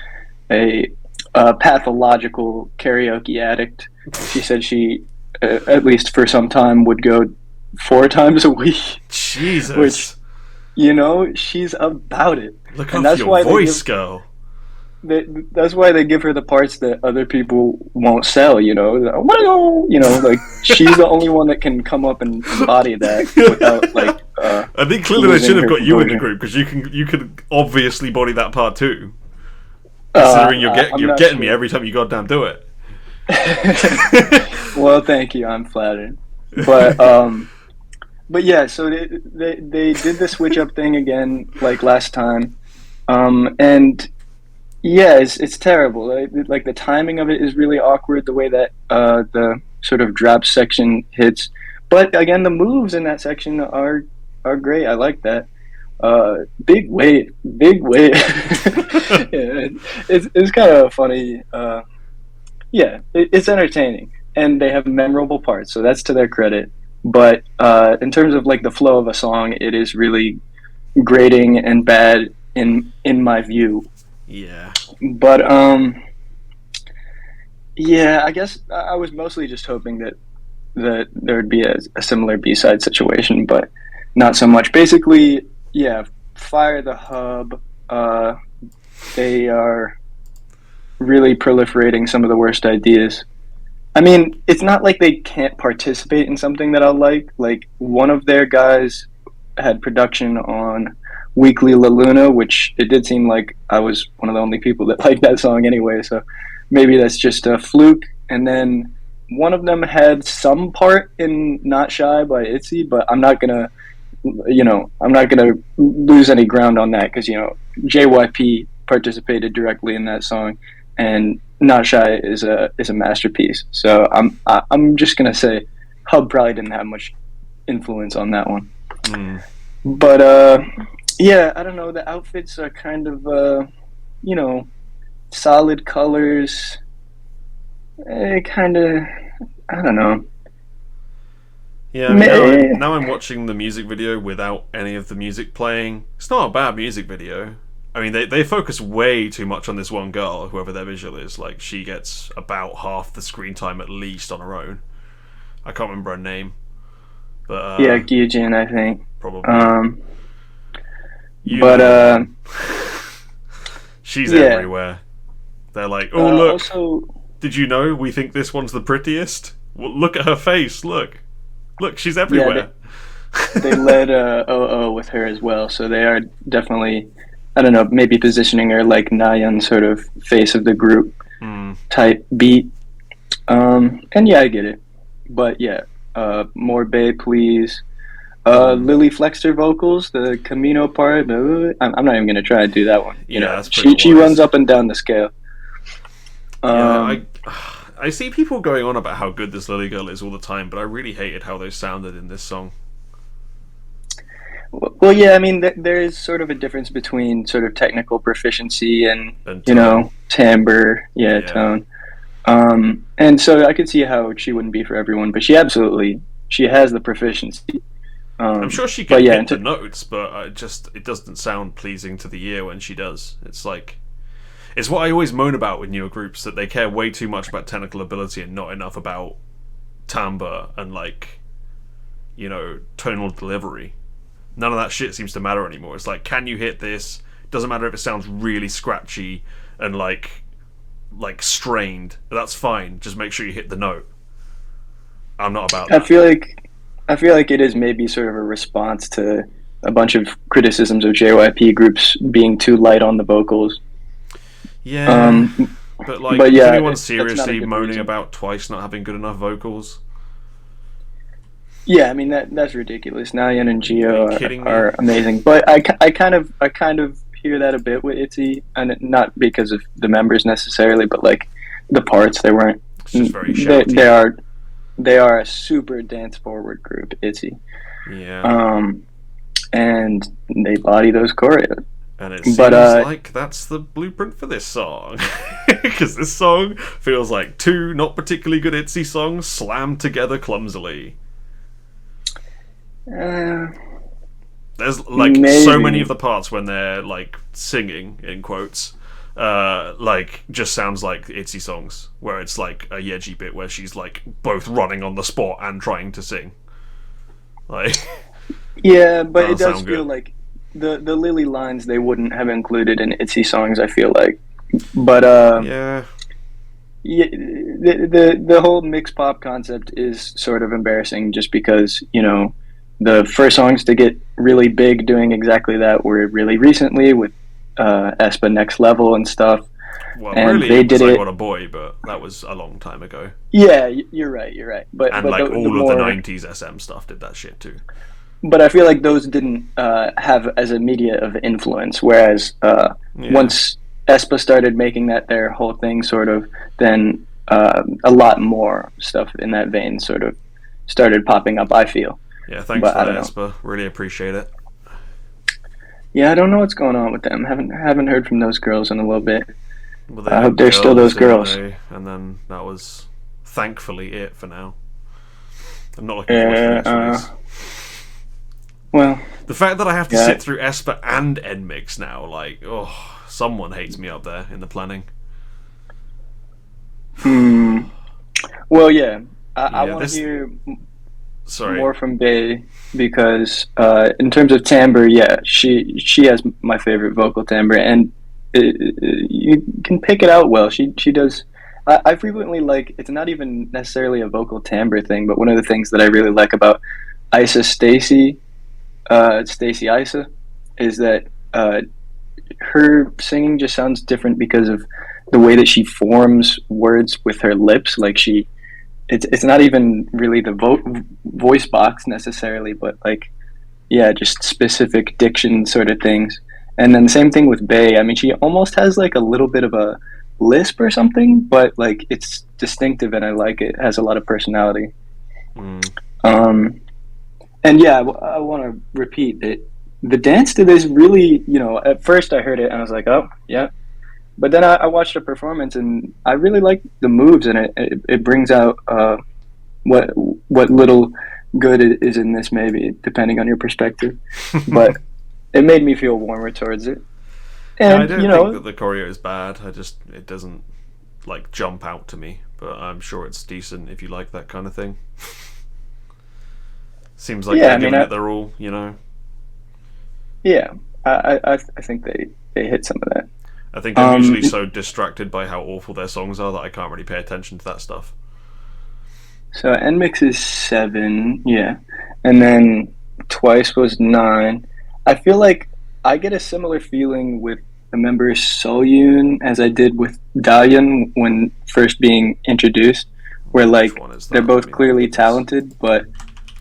a pathological karaoke addict. She said she, at least for some time, would go 4 times a week. Jesus. Which, she's about it. Look and up that's your why voice, girl. that's why they give her the parts that other people won't sell. You know, like she's the only one that can come up and embody that without like. I think clearly they losing should have her got you in the composure. group because you could obviously body that part too. Considering you're I'm not getting me sure. every time you goddamn do it. Well, thank you. I'm flattered. But yeah, so they did the switch up thing again like last time, and yeah, it's terrible. Like the timing of it is really awkward. The way that the sort of drop section hits, but again, the moves in that section are great. I like that. Big weight, big weight. Yeah, it's kind of funny. Yeah, it's entertaining, and they have memorable parts, so that's to their credit. But in terms of like the flow of a song, it is really grating and bad in my view. Yeah. But yeah, I guess I was mostly just hoping that there would be a similar B-side situation, but not so much. Basically, yeah, fire the hub. They are really proliferating some of the worst ideas. I mean, it's not like they can't participate in something that I like. Like, one of their guys had production on Weekly La Luna, which it did seem like I was one of the only people that liked that song anyway, so maybe that's just a fluke. And then one of them had some part in Not Shy by Itzy, but I'm not gonna lose any ground on that because, JYP participated directly in that song, and Not Shy is a masterpiece. So I'm just gonna say Hub probably didn't have much influence on that one. But yeah, I don't know. The outfits are kind of solid colors. Kind of, I don't know. Yeah, I mean, now I'm watching the music video without any of the music playing. It's not a bad music video. I mean, they focus way too much on this one girl, whoever their visual is. Like, she gets about half the screen time at least on her own. I can't remember her name. But yeah, Gyujin, I think. Probably. But she's yeah. everywhere. They're like, oh, look. Also, Did you know we think this one's the prettiest? Well, look at her face. Look, she's everywhere. they led OO with her as well, so they are definitely, I don't know, maybe positioning her like Nayeon, sort of face of the group type beat. And yeah, I get it. But yeah, more Bae, please. Lily flexed her vocals, the Camino part. I'm not even going to try to do that one. That's pretty she runs up and down the scale. I see people going on about how good this Lily girl is all the time, but I really hated how they sounded in this song. Well, yeah, I mean, there is sort of a difference between sort of technical proficiency and tone. Timbre, tone. And so I could see how she wouldn't be for everyone, but she has the proficiency. I'm sure she can hit the notes, but it doesn't sound pleasing to the ear when she does. It's like, it's what I always moan about with newer groups, that they care way too much about technical ability and not enough about timbre and, like, tonal delivery. None of that shit seems to matter anymore. It's like, can you hit this? Doesn't matter if it sounds really scratchy and like strained. That's fine. Just make sure you hit the note. I'm not about that. I feel like it is maybe sort of a response to a bunch of criticisms of JYP groups being too light on the vocals. Yeah, but yeah, is anyone that's seriously not a good moaning reason. about Twice not having good enough vocals? Yeah, I mean that's ridiculous. Nayeon and Are you Gio kidding me? are amazing, but I kind of hear that a bit with Itzy, and not because of the members necessarily, but like the parts they weren't. It's just very shouty. They are a super dance forward group, Itzy. Yeah. And they body those choreos. And it seems like that's the blueprint for this song. Because this song feels like two not particularly good Itzy songs slammed together clumsily. There's like so many of the parts when they're like singing, in quotes, like just sounds like Itzy songs, where it's like a Yeji bit where she's like both running on the spot and trying to sing. Like, yeah, but it does sound feel good. like the Lily lines they wouldn't have included in Itzy songs. I feel like But Yeah. yeah, the whole mix pop concept is sort of embarrassing, just because the first songs to get really big doing exactly that were really recently with Espa Next Level and stuff. Well, And really, they it was did I it. Got a Boy, but that was a long time ago. Yeah, you're right. But And but like the all of more, the '90s SM stuff did that shit too. but I feel like those didn't have as immediate of influence. Whereas Yeah. once Espa started making that their whole thing, sort of, then a lot more stuff in that vein sort of started popping up, I feel. Yeah, thanks But for I that, don't know. Espa. Really appreciate it. Yeah, I don't know what's going on with them. Haven't heard from those girls in a little bit. Well, they I had hope they're still girls, those didn't girls. they? And then that was thankfully it for now. I'm not looking forward to the next release. Well, The fact that I have to Yeah. sit through Espa and NMIXX now, like, oh, someone hates me up there in the planning. well, yeah. I Yeah, want this- to hear Sorry. more from Bae, because in terms of timbre, yeah, she has my favorite vocal timbre, and you can pick it out well. She does. I frequently like. It's not even necessarily a vocal timbre thing, but one of the things that I really like about Isa Stacy, Stacy Isa, is that her singing just sounds different because of the way that she forms words with her lips. Like it's not even really the voice box necessarily, but like, yeah, just specific diction sort of things. And then the same thing with Bae. I mean, she almost has like a little bit of a lisp or something, but like it's distinctive and I like it. It has a lot of personality. And yeah, I want to repeat that the dance to this really, at first I heard it and I was like, oh, yeah. But then I watched a performance and I really like the moves, and it brings out what little good is in this, maybe, depending on your perspective. But it made me feel warmer towards it. Yeah, And, I don't think that the choreo is bad. It doesn't like jump out to me, but I'm sure it's decent if you like that kind of thing. Seems like they're giving it their all, Yeah, I think they hit some of that. I think I'm usually so distracted by how awful their songs are that I can't really pay attention to that stuff. So NMIXX is 7, yeah, and then Twice was 9. I feel like I get a similar feeling with the member Soyun as I did with Dahyun when first being introduced, where like Which one is they're that? both I mean, clearly goodness. talented, but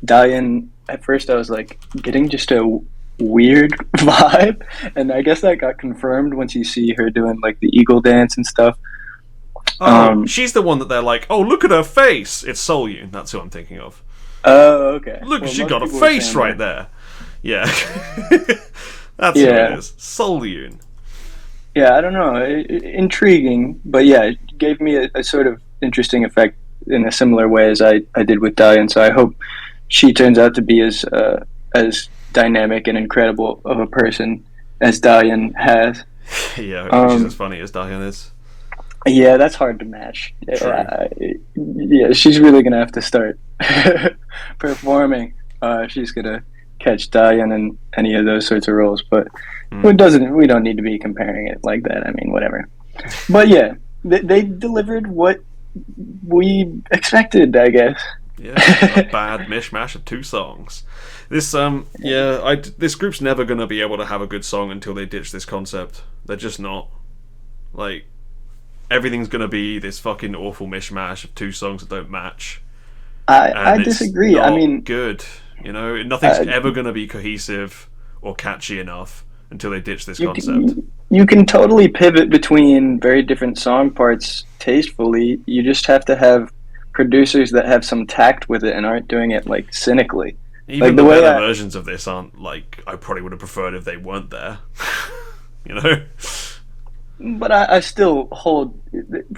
Dahyun, at first I was like getting just a weird vibe, and I guess that got confirmed once you see her doing like the eagle dance and stuff. Oh, she's the one that they're like, oh, look at her face. It's Soyun. That's who I'm thinking of. Oh, okay. Look, Well, she most got a people were face saying right that. there. Yeah. That's who Yeah. it is. Soyun. Yeah, I don't know. Intriguing, but yeah, it gave me a sort of interesting effect in a similar way as I did with Dahyun. So I hope she turns out to be as dynamic and incredible of a person as Dahyun has. Yeah, she's as funny as Dahyun is. Yeah, that's hard to match. True. Yeah, she's really gonna have to start performing. She's gonna catch Dahyun in any of those sorts of roles, but we don't need to be comparing it like that. I mean, whatever. But yeah, they delivered what we expected, I guess. Yeah, a bad mishmash of two songs. This this group's never gonna be able to have a good song until they ditch this concept. They're just not. Like, everything's gonna be this fucking awful mishmash of two songs that don't match. I And it's disagree. not I mean, good. Nothing's ever gonna be cohesive or catchy enough until they ditch this concept. you can totally pivot between very different song parts tastefully. You just have to have producers that have some tact with it and aren't doing it like cynically. Even like the the way better versions of this aren't like I probably would have preferred if they weren't there. you know? But I still hold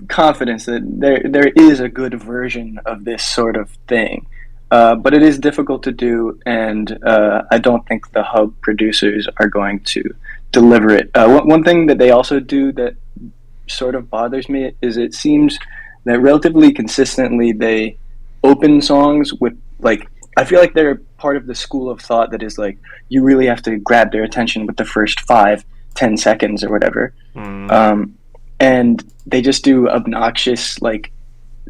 confidence that there is a good version of this sort of thing. But it is difficult to do, and I don't think the hub producers are going to deliver it. One thing that they also do that sort of bothers me is it seems that relatively consistently they open songs with, like, I feel like they're part of the school of thought that is like, you really have to grab their attention with the first 5-10 seconds or whatever. and they just do obnoxious, like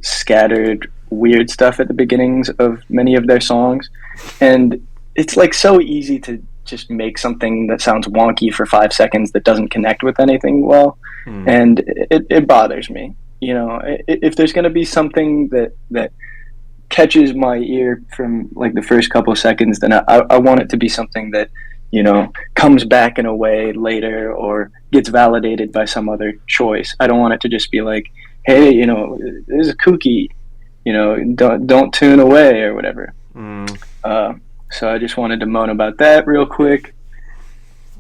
scattered weird stuff at the beginnings of many of their songs, and it's like so easy to just make something that sounds wonky for 5 seconds that doesn't connect with anything well. And it bothers me, you know. If there's going to be something that catches my ear from like the first couple of seconds, then I want it to be something that, you know, comes back in a way later or gets validated by some other choice. I don't want it to just be like, hey, you know, this is kooky, you know, don't tune away or whatever. So I just wanted to moan about that real quick.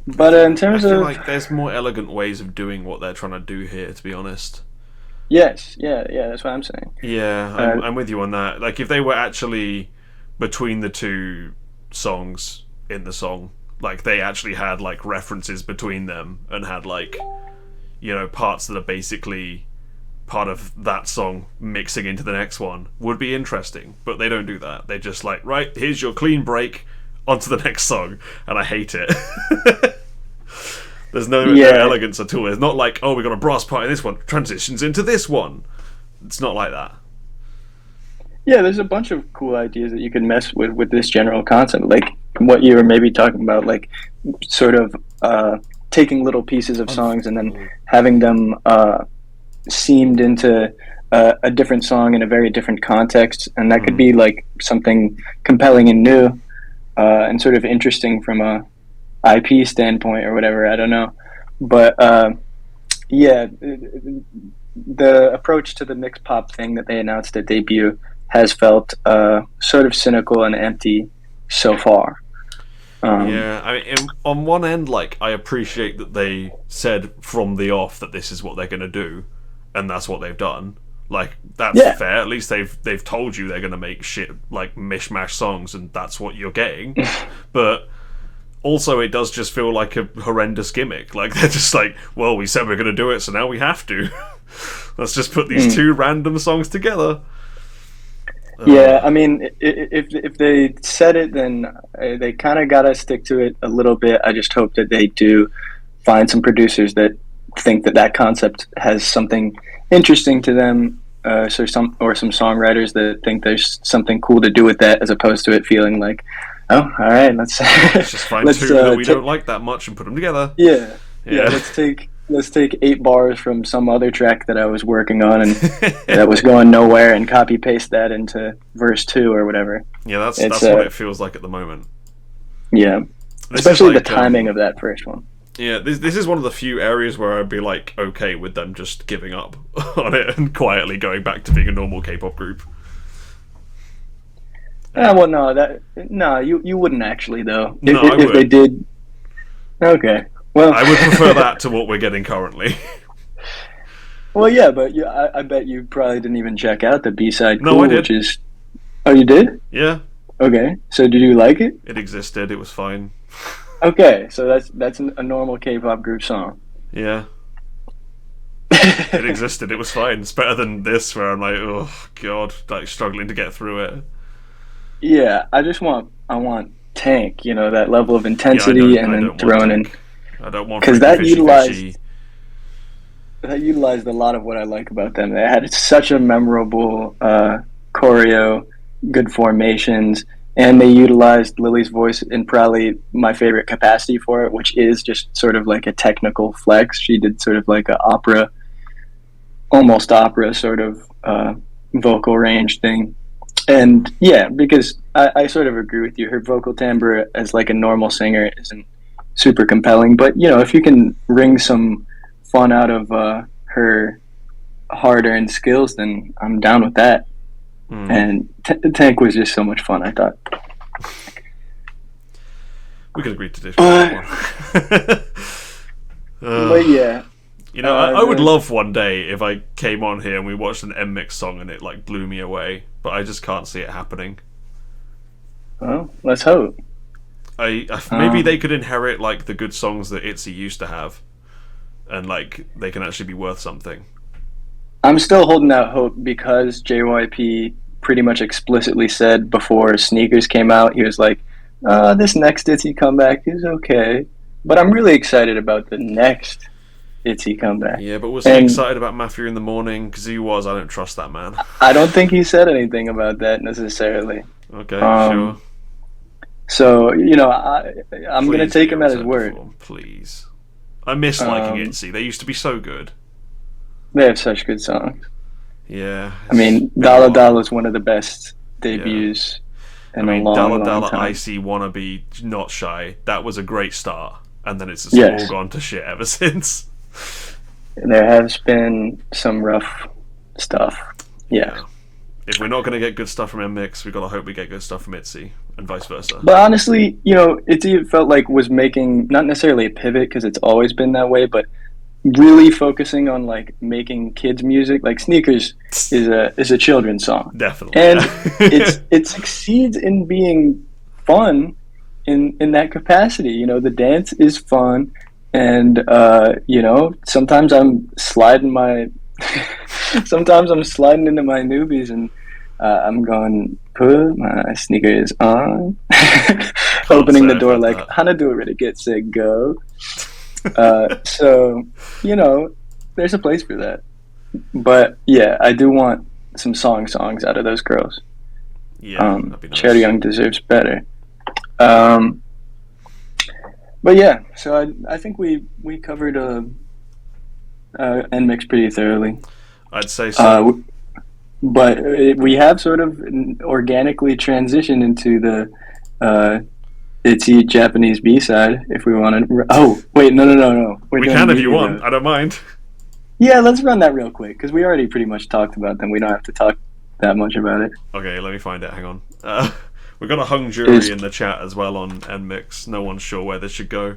But in terms I feel of, like there's more elegant ways of doing what they're trying to do here, to be honest. yes, yeah, that's what I'm saying. Yeah, I'm with you on that. Like, if they were actually between the two songs in the song, like they actually had like references between them and had like, you know, parts that are basically part of that song mixing into the next one, would be interesting. But they don't do that. They just like, right, here's your clean break, onto the next song, and I hate it. There's no elegance at all. It's not like, oh, we got a brass part in this one, transitions into this one. It's not like that. Yeah, there's a bunch of cool ideas that you can mess with this general concept, like what you were maybe talking about, like sort of taking little pieces of songs and then having them seamed into a different song in a very different context, and that could be like something compelling and new and sort of interesting from a IP standpoint or whatever. I don't know, but yeah, the approach to the mix pop thing that they announced at debut has felt sort of cynical and empty so far. Yeah, I mean, on one end, like, I appreciate that they said from the off that this is what they're going to do, and that's what they've done. Like, that's fair. At least they've told you they're going to make shit, like, mishmash songs, and that's what you're getting. But also, it does just feel like a horrendous gimmick. Like, they're just like, well, we said we're going to do it, so now we have to. Let's just put these two random songs together. Yeah, I mean, if they said it, then they kind of gotta stick to it a little bit. I just hope that they do find some producers that think that concept has something interesting to them, so some songwriters that think there's something cool to do with that, as opposed to it feeling like, oh, all right, let's just find two that we don't like that much and put them together. Yeah. Let's take 8 bars from some other track that I was working on and that was going nowhere, and copy paste that into verse 2 or whatever. Yeah, that's what it feels like at the moment. Yeah, especially the timing of that first one. Yeah, this is one of the few areas where I'd be like okay with them just giving up on it and quietly going back to being a normal K-pop group. Well, no, you wouldn't actually though. If they did, okay. Well, I would prefer that to what we're getting currently. Well, yeah, but I bet you probably didn't even check out the B-side No, Cool, I did. which is... Oh, you did? Yeah, Okay, so did you like it? it existed. It was fine. Okay, so that's a normal K-pop group song. Yeah, it existed. It was fine. It's better than this, where I'm like, oh god, like struggling to get through it. Yeah, I want Tank, you know, that level of intensity, and then thrown in... I don't want Because freaky fishy. that utilized a lot of what I like about them. They had such a memorable choreo, good formations, and they utilized Lily's voice in probably my favorite capacity for it, which is just sort of like a technical flex. She did sort of like almost opera sort of vocal range thing. And yeah, because I sort of agree with you. Her vocal timbre as like a normal singer isn't super compelling, but you know, if you can wring some fun out of her hard-earned skills, then I'm down with that. And Tank was just so much fun, I thought. We could agree to disagree. But yeah, you know, I would love one day if I came on here and we watched an NMIXX song and it like blew me away, but I just can't see it happening. well, let's hope. Maybe they could inherit like the good songs that Itzy used to have, and like they can actually be worth something. I'm still holding out hope because JYP pretty much explicitly said before Sneakers came out, he was like, this next Itzy comeback is okay, but I'm really excited about the next Itzy comeback. Yeah, but was he And excited about Mafia in the Morning? Because he was. I don't trust that man. I don't think he said anything about that necessarily. Okay, Um, sure. So I'm gonna Please take be him at his returned word. to form, please. I miss liking Um, Itzy. They used to be so good. They have such good songs. Yeah. I mean, it's been a Dala while. Dala is one of the best debuts in a long, Dalla long Dalla time. Icy Wannabe Not Shy. That was a great start, and then it's just Yes. all gone to shit ever since. There has been some rough stuff. Yeah. If we're not going to get good stuff from NMIXX, we've got to hope we get good stuff from Itzy, and vice versa. But honestly, Itzy felt like was making not necessarily a pivot because it's always been that way, but really focusing on like making kids music. Like Sneakers is a children's song, Definitely. and yeah. it succeeds in being fun in that capacity. The dance is fun, and sometimes I'm sliding my sometimes I'm sliding into my newbies and I'm going put my sneakers on, opening the door like Hana-do ready, get set, go. So there's a place for that, but yeah, I do want some songs out of those girls. Yeah, that'd be nice. Cherry Young deserves better. But yeah, so I think we covered NMIXX pretty thoroughly. I'd say so. But we have sort of organically transitioned into the Itzy Japanese B-side, if we want to. Oh, wait, no. We can if you want. I don't mind. Yeah, let's run that real quick, because we already pretty much talked about them. We don't have to talk that much about it. Okay, let me find it. Hang on. We've got a hung jury in the chat as well on NMIXX. No one's sure where this should go.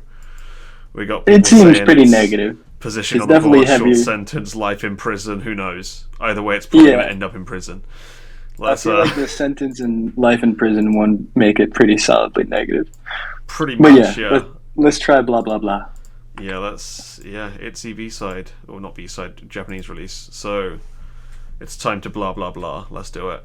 We got. It seems pretty negative. Position It's on the definitely board, heavy. short sentence, life in prison. Who knows? Either way, it's probably Yeah. going to end up in prison. I feel like the sentence and life in prison one make it pretty solidly negative. Pretty But much, yeah, let's try blah blah blah. Yeah, Itzy B-side, or not B-side, Japanese release. So, it's time to blah blah blah. Let's do it.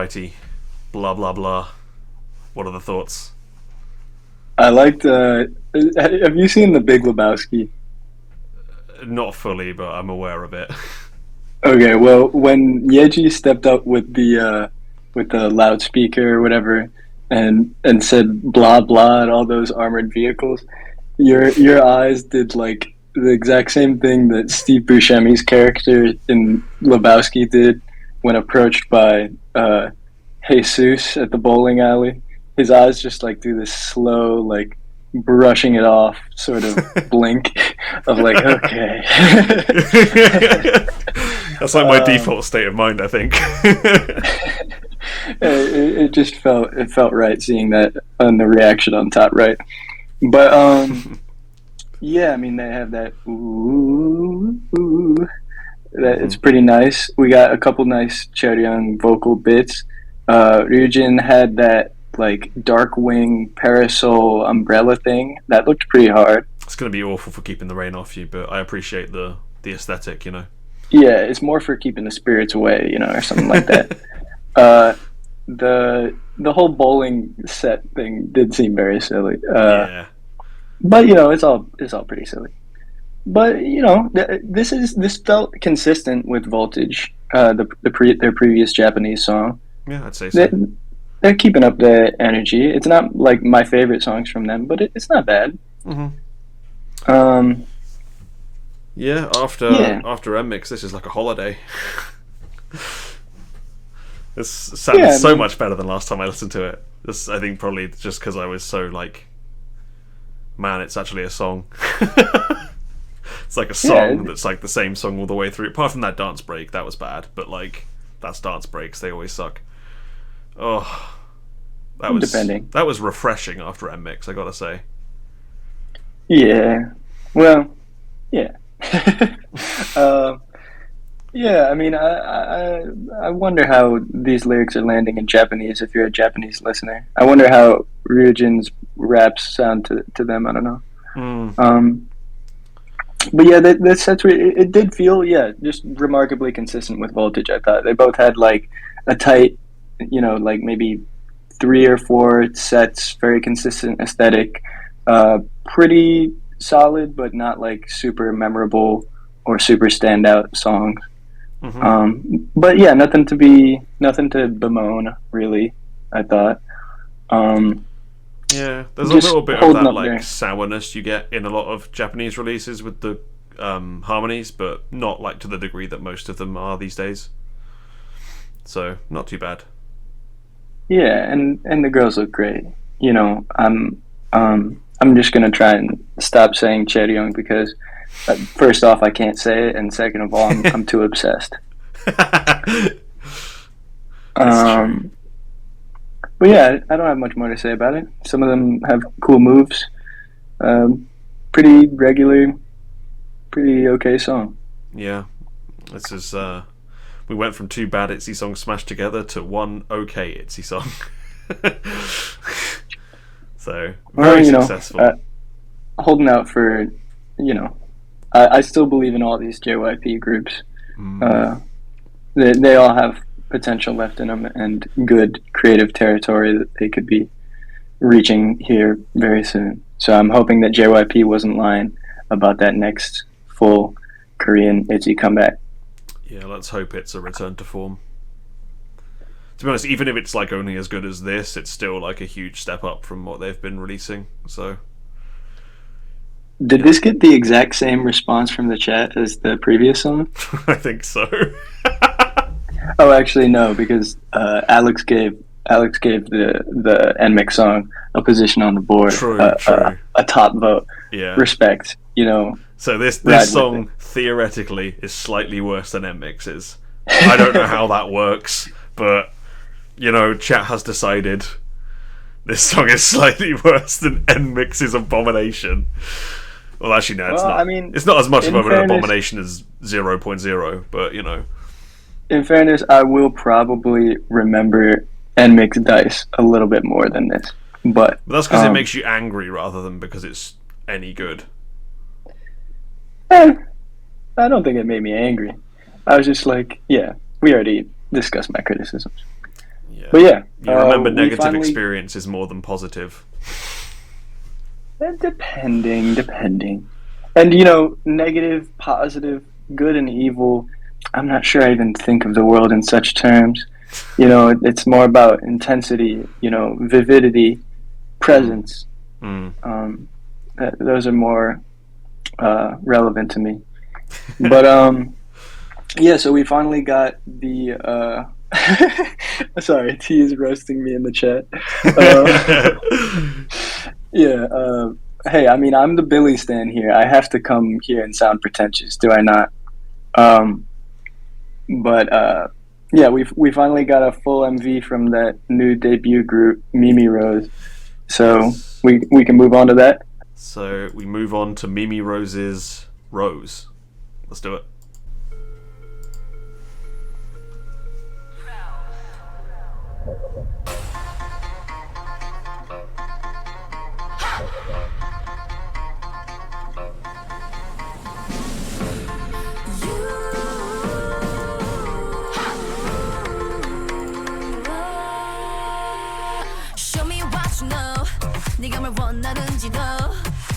righty, blah blah blah. What are the thoughts? I liked. Have you seen The Big Lebowski? Not fully, but I'm aware of it. Okay, well, when Yeji stepped up with the loudspeaker or whatever, and said blah blah at all those armored vehicles, your eyes did like the exact same thing that Steve Buscemi's character in Lebowski did when approached by Jesus at the bowling alley. His eyes just like do this slow, like brushing it off sort of blink of like, okay. That's like my default state of mind, I think. It just felt right seeing that on the reaction on top right. But yeah, I mean they have that ooh, ooh, that it's pretty nice. We got a couple nice Chaeryeong vocal bits. Ryujin had that like Darkwing parasol umbrella thing that looked pretty hard. It's going to be awful for keeping the rain off you, but I appreciate the aesthetic, you know. Yeah, it's more for keeping the spirits away, you know, or something like that. The whole bowling set thing did seem very silly. Yeah. But you know, it's all pretty silly. But you know, this felt consistent with Voltage, their previous Japanese song. Yeah, I'd say so. They're keeping up the energy. It's not like my favorite songs from them, but it's not bad. Mm-hmm. Yeah, after NMIXX, this is like a holiday. This sounds so much better than last time I listened to it. This, I think, probably just because I was so like, man, it's actually a song. It's like a song that's like the same song all the way through. Apart from that dance break, that was bad. But like, that's dance breaks; they always suck. Oh, that was refreshing after NMIXX, I gotta say. Yeah. Well, yeah. Yeah, I mean, I wonder how these lyrics are landing in Japanese if you're a Japanese listener. I wonder how Ryujin's raps sound to them. I don't know. But yeah, that sets it did feel just remarkably consistent with Voltage. I thought they both had like a tight, you know, like maybe 3 or 4 sets, very consistent aesthetic, pretty solid, but not like super memorable or super standout songs. Mm-hmm. But yeah, nothing to bemoan really, I thought. Yeah, there's a little bit of that like there. sourness you get in a lot of Japanese releases with the harmonies, but not like to the degree that most of them are these days. So not too bad. Yeah, and the girls look great. You know, I'm just gonna try and stop saying Chaeryeong because first off I can't say it, and second of all I'm too obsessed. That's true. But yeah, I don't have much more to say about it. Some of them have cool moves. Pretty regular, pretty okay song. Yeah, this is. We went from 2 bad Itzy songs smashed together to 1 okay Itzy song. So very successful. Holding out for, you know, I still believe in all these JYP groups. They all have potential left in them and good creative territory that they could be reaching here very soon. So I'm hoping that JYP wasn't lying about that next full Korean Itzy comeback. Yeah, let's hope it's a return to form. To be honest, even if it's like only as good as this, it's still like a huge step up from what they've been releasing. So, did this get the exact same response from the chat as the previous song? I think so. Oh, actually, no, because Alex gave the NMIXX song a position on the board. True. A top vote. Yeah. Respect. You know. So this song theoretically is slightly worse than NMIXX's. I don't know how that works, but you know, chat has decided this song is slightly worse than NMIXX's Abomination. Well, actually, no, it's not. I mean, it's not as much of an abomination as 0.0, but you know. In fairness, I will probably remember NMIXX Dice a little bit more than this, but that's because it makes you angry rather than because it's any good. I don't think it made me angry. I was just like, yeah, we already discussed my criticisms. But yeah, You remember we negative finally- experiences more than positive. Depending. And, you know, negative, positive, good and evil, I'm not sure I even think of the world in such terms. You know, it's more about intensity, you know, vividity, presence. Those are more relevant to me. But, yeah, so we finally got the... Sorry, T is roasting me in the chat. Yeah, hey, I mean, I'm the Billy Stan here. I have to come here and sound pretentious, do I not? But yeah, we finally got a full MV from that new debut group, mimiirose. So we can move on to that. So we move on to mimiirose's Rose. Let's do it. Show me what you know. 네가 뭘 원하는지도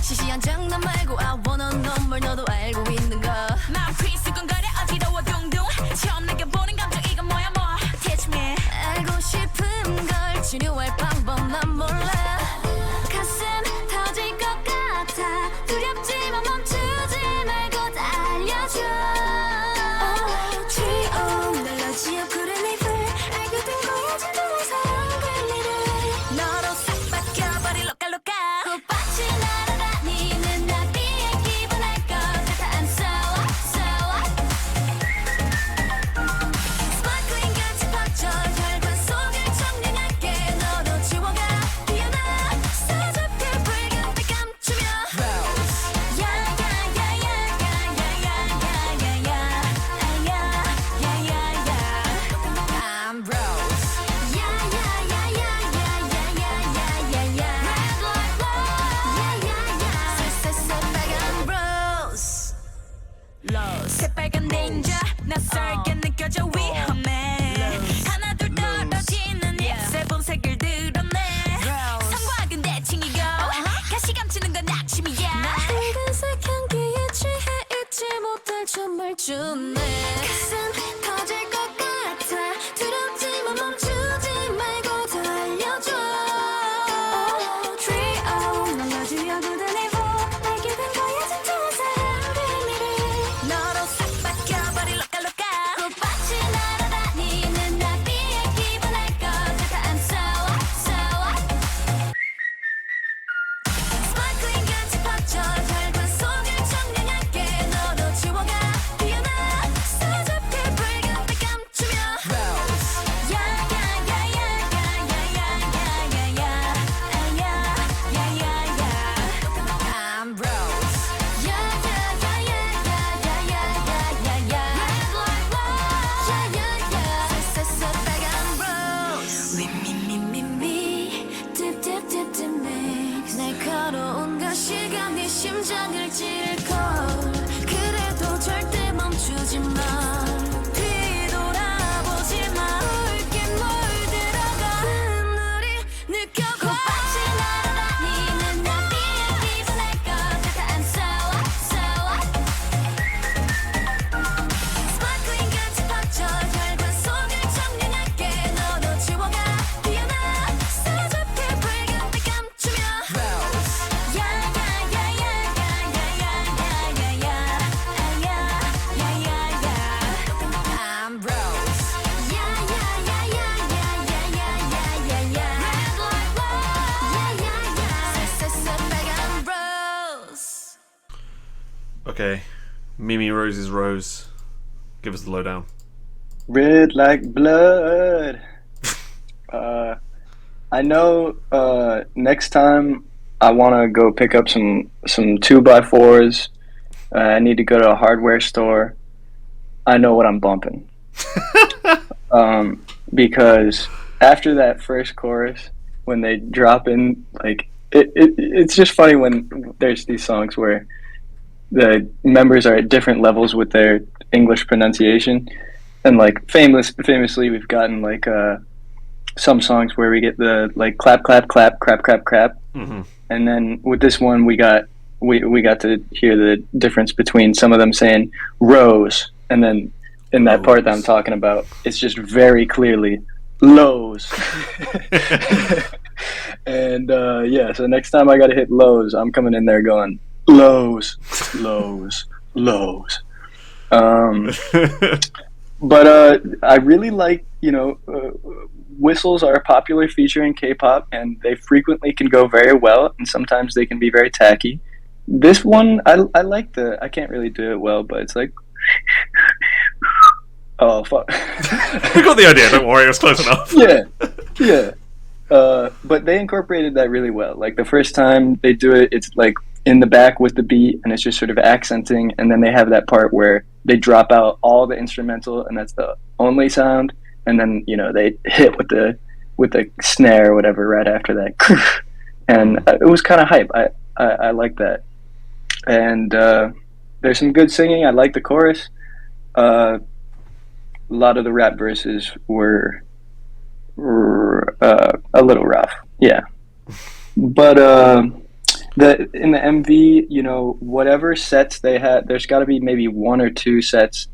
시시한 장난 말고 I wanna know 뭘 너도 알고 있는 거. 마음 휘슬끈거려 어지러워 둥둥. 처음 느껴보는 감정 이건 뭐야 뭐. Teach me. 알고 싶은 걸 치료할 방법 난 몰라. 가슴 터질 것 같아. 두렵지만 멈추지 말고 달려줘. Trio 날로 지옥구를 입을 알고 된 거야 진정한 사랑 관리를. 너로 싹 바뀌어버릴 로까로까. 꽃밭이 날아다니는 나비의 기분 알 것 같아. I'm so 스파클링 같이 퍼져 혈관 속을 청량하게 너로 지워가 피어나 서잡혀 붉은빛 감추며 I'm Rose. 새빨간 Rose. 새빨간 닌자 낯설게 느껴져 위험해. 하나 둘 떨어지는 잎새 본색을 드러내. 성곽은 대칭이고 가시 감추는 건 낙심이야. 붉은색 향기에 취해 잊지 못할 춤을 추네. 가슴 터질 것 같아. 두렵지만 멈추지 말고 달려줘. Trio 날려주려 굳은 이보 알게 된 거야 진정한 사랑 비밀을. 너로 싹 바뀌어버릴 로까로까. 꽃밭이 날아다니는 나비의 기분 알 것 같아. I'm so 스파클링 같이 퍼져 혈관 속을 청량하게 너로 지워가 피어나 서잡혀 붉은빛 감추며 I'm Rose. 새빨간 Rose. 미미미미미 딥딥딥딥 mix. 날카로운 가시가 네 심장을 찔걸. 그래도 절대 멈추지 마. 뒤돌아보지 마. 붉게 물들어가. 눈물이 느껴가. 꽃밭이 날아다니는 나비의 기분 알 것 같아. I'm so 스파클링 같이 퍼져 혈관 속을 청량하게 너로 지워가 피어나 서잡혀 붉은빛 감추며 I'm Rose. 새빨간 Rose. Okay, mimiirose's Rose. Give us the lowdown. Red like blood. I know next time I want to go pick up some 2x4s. I need to go to a hardware store. I know what I'm bumping. Because after that first chorus, when they drop in, like, it's just funny when there's these songs where the members are at different levels with their English pronunciation. And, like, famously, we've gotten, like, some songs where we get the like clap, clap, clap, crap, crap, crap, Mm-hmm. and then with this one we got to hear the difference between some of them saying rose, and then in that part that I'm talking about, it's just very clearly lows. And yeah, so next time I got to hit lows, I'm coming in there going lows, lows, lows. But I really like, whistles are a popular feature in K-pop, and they frequently can go very well, and sometimes they can be very tacky. This one, I like I can't really do it well, but it's like, oh fuck. I got the idea. Don't worry, it was close enough. Yeah. But they incorporated that really well. Like the first time they do it, it's like in the back with the beat, and it's just sort of accenting, and then they have that part where they drop out all the instrumental, and that's the only sound, and then they hit with the snare or whatever right after that, and it was kind of hype. I like that, and there's some good singing. I like the chorus. A lot of the rap verses were a little rough, yeah, but in the MV, whatever sets they had, there's got to be maybe one or two sets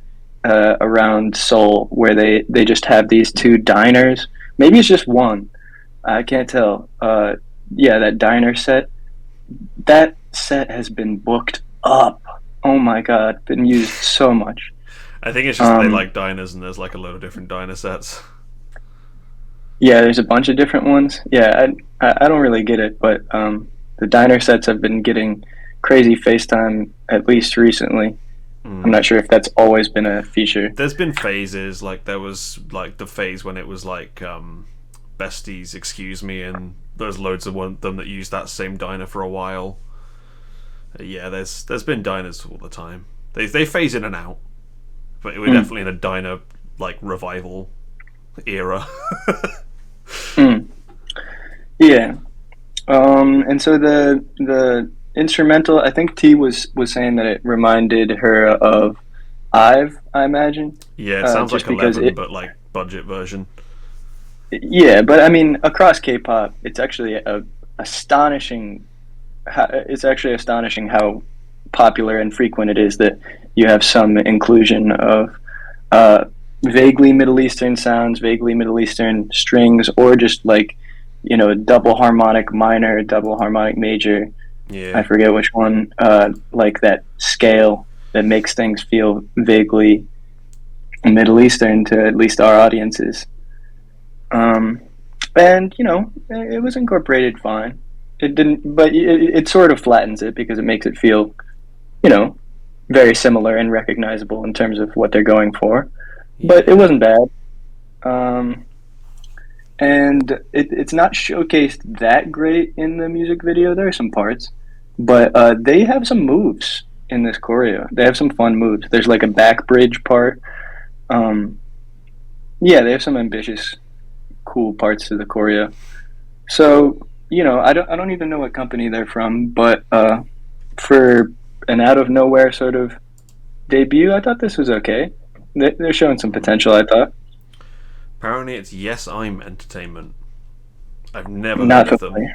around Seoul where they just have these two diners. Maybe it's just one, I can't tell. Yeah, that diner set, that set has been booked up. Oh my god, been used so much. I think it's just they like diners, and there's like a load of different diner sets. Yeah, there's a bunch of different ones. Yeah, I don't really get it, but the diner sets have been getting crazy FaceTime, at least recently. I'm not sure if that's always been a feature. There's been phases, like there was like the phase when it was like besties, excuse me, and there's loads of them that use that same diner for a while. Yeah, there's been diners all the time. They phase in and out, but we're definitely in a diner like revival era. Yeah. And so the instrumental, I think T was saying that it reminded her of I've, I imagine. Yeah, it sounds like 11, but like budget version. Yeah, but I mean, across K-pop, it's actually astonishing. It's actually astonishing how popular and frequent it is that you have some inclusion of vaguely Middle Eastern sounds, vaguely Middle Eastern strings, or just like double harmonic minor, double harmonic major. Yeah, I forget which one. Like that scale that makes things feel vaguely Middle Eastern to at least our audiences. And it was incorporated fine. It didn't, but it sort of flattens it because it makes it feel, very similar and recognizable in terms of what they're going for. But it wasn't bad. And it's not showcased that great in the music video. There are some parts, but they have some moves in this choreo. They have some fun moves. There's like a back bridge part. Yeah, they have some ambitious, cool parts to the choreo. So I don't even know what company they're from, but for an out of nowhere sort of debut, I thought this was okay. They're showing some potential, I thought. Apparently it's Yes I'm Entertainment. I've never Not heard of them.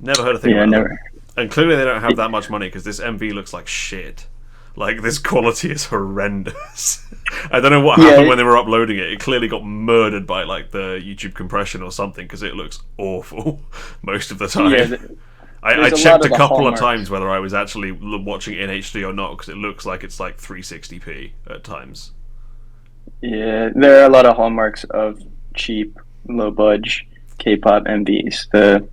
Never heard a thing about them. And clearly they don't have that much money because this MV looks like shit. Like, this quality is horrendous. I don't know what happened when they were uploading it. It clearly got murdered by like the YouTube compression or something because it looks awful most of the time. Yeah, I checked a couple of times whether I was actually watching it in HD or not because it looks like it's like 360p at times. Yeah, there are a lot of hallmarks of cheap, low-budge K-pop MVs.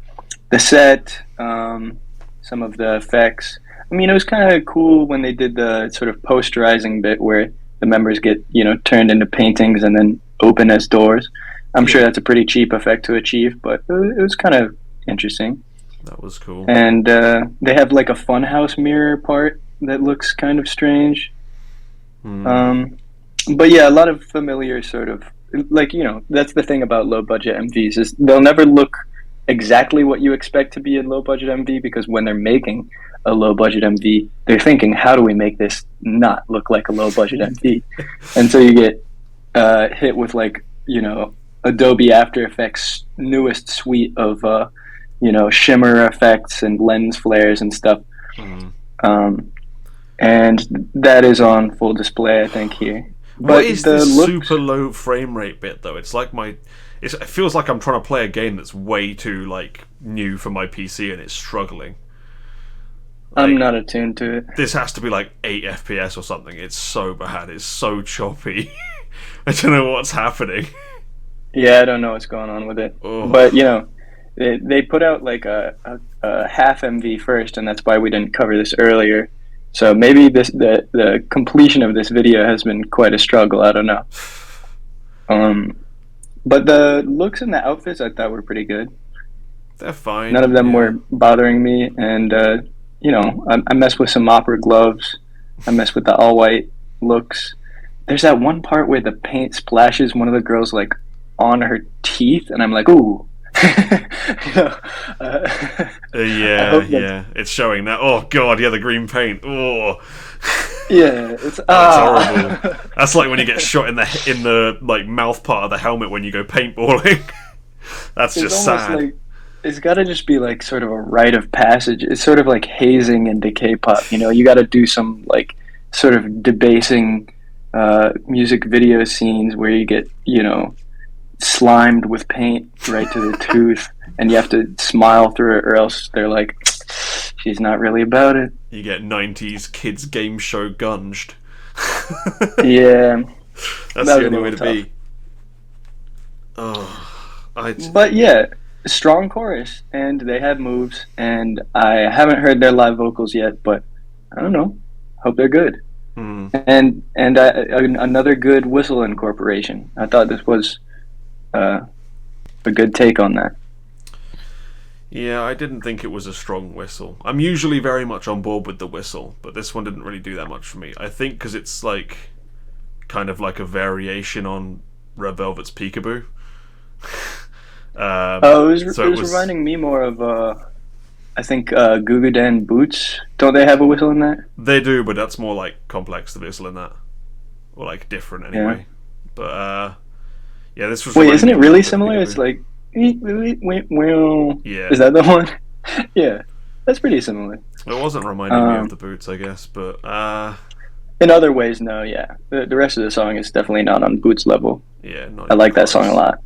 The set, some of the effects. I mean, it was kind of cool when they did the sort of posterizing bit where the members get, turned into paintings and then open as doors. I'm sure that's a pretty cheap effect to achieve, but it was kind of interesting. That was cool. And they have like a funhouse mirror part that looks kind of strange. But yeah, a lot of familiar sort of, like, that's the thing about low-budget MVs is they'll never look exactly what you expect to be a low-budget MV because when they're making a low-budget MV, they're thinking, how do we make this not look like a low-budget MV? And so you get hit with, like, Adobe After Effects newest suite of shimmer effects and lens flares and stuff. And that is on full display, I think, here. What is this super low frame rate bit though? It's like it feels like I'm trying to play a game that's way too like new for my PC and it's struggling. I'm not attuned to it. This has to be like 8 FPS or something. It's so bad. It's so choppy. I don't know what's happening. Yeah, I don't know what's going on with it. Ugh. But they put out like a half MV first, and that's why we didn't cover this earlier. So maybe the completion of this video has been quite a struggle. I don't know. But the looks and the outfits I thought were pretty good. They're fine. None of them were bothering me, and I messed with some opera gloves. I messed with the all white looks. There's that one part where the paint splashes one of the girls like on her teeth, and I'm like, ooh. Yeah, it's showing that. Oh god, yeah, the green paint. Oh, yeah, it's horrible. That's like when you get shot in the like mouth part of the helmet when you go paintballing. That's just sad. Like, it's got to just be like sort of a rite of passage. It's sort of like hazing into K-pop. You got to do some like sort of debasing music video scenes where you get slimed with paint right to the tooth, and you have to smile through it, or else they're like, she's not really about it. You get 90s kids game show gunged. Yeah, that's the only way to be. But yeah, strong chorus, and they have moves, and I haven't heard their live vocals yet, but I don't know. Hope they're good. And another good whistle incorporation. I thought this was a good take on that. Yeah, I didn't think it was a strong whistle. I'm usually very much on board with the whistle, but this one didn't really do that much for me. I think because it's like kind of like a variation on Red Velvet's Peekaboo. It was reminding me more of I think Gugudan Boots. Don't they have a whistle in that? They do, but that's more like complex, the whistle in that, or like different anyway. Yeah. But yeah, this was. Wait, isn't it really similar? It's like, yeah. Is that the one? Yeah, that's pretty similar. It wasn't reminding me of the Boots, I guess, but in other ways, no. Yeah, the rest of the song is definitely not on Boots level. Yeah, I like that song a lot.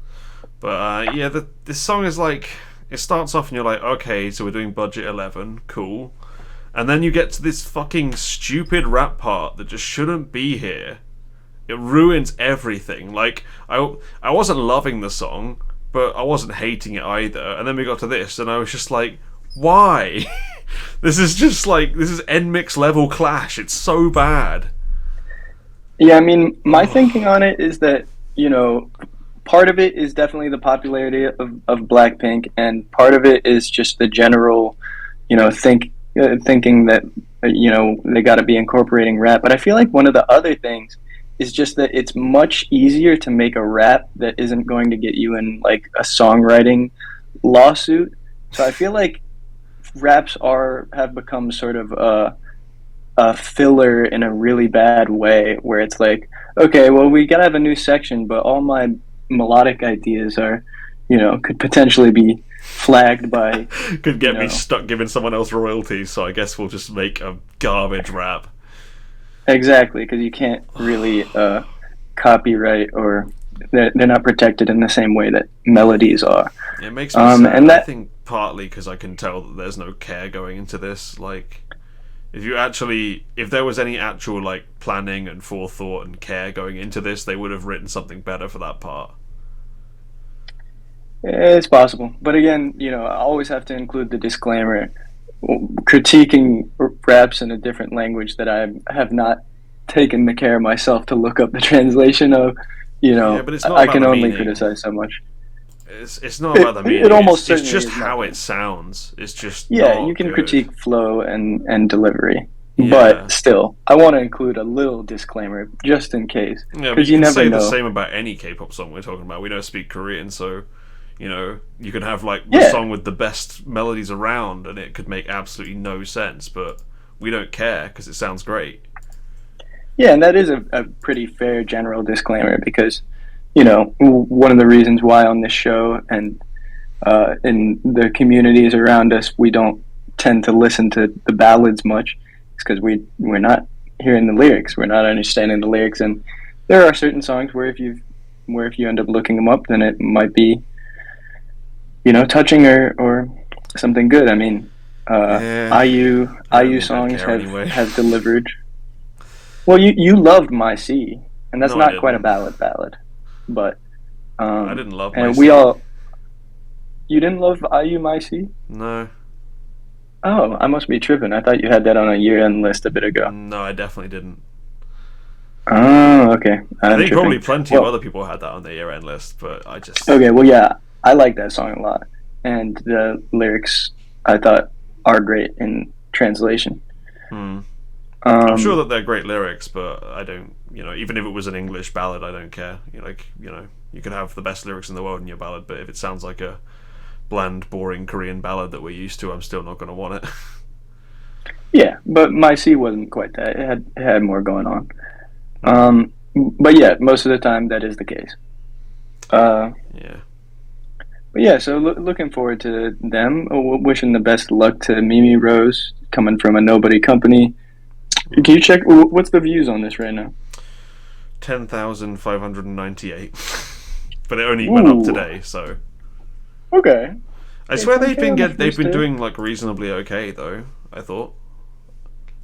But yeah, this song is like, it starts off and you're like, okay, so we're doing budget 11, cool, and then you get to this fucking stupid rap part that just shouldn't be here. It ruins everything. Like, I wasn't loving the song, but I wasn't hating it either. And then we got to this, and I was just like, why? This is NMIXX level Clash. It's so bad. Yeah, I mean, my thinking on it is that, part of it is definitely the popularity of Blackpink, and part of it is just the general, thinking that, they got to be incorporating rap. But I feel like one of the other things is just that it's much easier to make a rap that isn't going to get you in like a songwriting lawsuit. So I feel like raps have become sort of a filler in a really bad way, where it's like, okay, well, we gotta have a new section, but all my melodic ideas are, could potentially be flagged by could get me stuck giving someone else royalties, so I guess we'll just make a garbage rap. Exactly, because you can't really copyright, or they're not protected in the same way that melodies are. It makes me sad. And I think partly because I can tell that there's no care going into this. Like, if there was any actual like planning and forethought and care going into this, they would have written something better for that part. It's possible, but again, I always have to include the disclaimer: critiquing raps in a different language that I have not taken the care myself to look up the translation of. But it's not I about can the only meaning. Criticize so much. It's not about the meaning. It almost it's just is how not. it sounds. It's just you can good. critique flow and delivery, Yeah. but still, I want to include a little disclaimer just in case, because you never say know. the same about any K-pop song we're talking about. We don't speak Korean, so you can have like the song with the best melodies around, and it could make absolutely no sense, but we don't care because it sounds great. Yeah, and that is a pretty fair general disclaimer, because one of the reasons why on this show and in the communities around us we don't tend to listen to the ballads much. It's because we're not hearing the lyrics, we're not understanding the lyrics, and there are certain songs where if you end up looking them up, then it might be touching or something good. I mean, IU songs have delivered. Well, you loved My Sea, and that's not quite a ballad, but I didn't love My and Sea. You didn't love IU My Sea? No. Oh, I must be tripping. I thought you had that on a year-end list a bit ago. No, I definitely didn't. Oh, okay. I think probably plenty of other people had that on their year-end list, but I just... Okay, well, yeah, I like that song a lot. And the lyrics, I thought, are great in translation. I'm sure that they're great lyrics, but I don't, even if it was an English ballad, I don't care. You can have the best lyrics in the world in your ballad, but if it sounds like a bland, boring Korean ballad that we're used to, I'm still not going to want it. Yeah, but My Sea wasn't quite that. It had more going on. But yeah, most of the time that is the case. Yeah. But yeah, so looking forward to them. Wishing the best luck to mimiirose, coming from a nobody company. Can you check what's the views on this right now? 10,598. But it only went up today, so. Okay. I swear they've been doing like reasonably okay though. I thought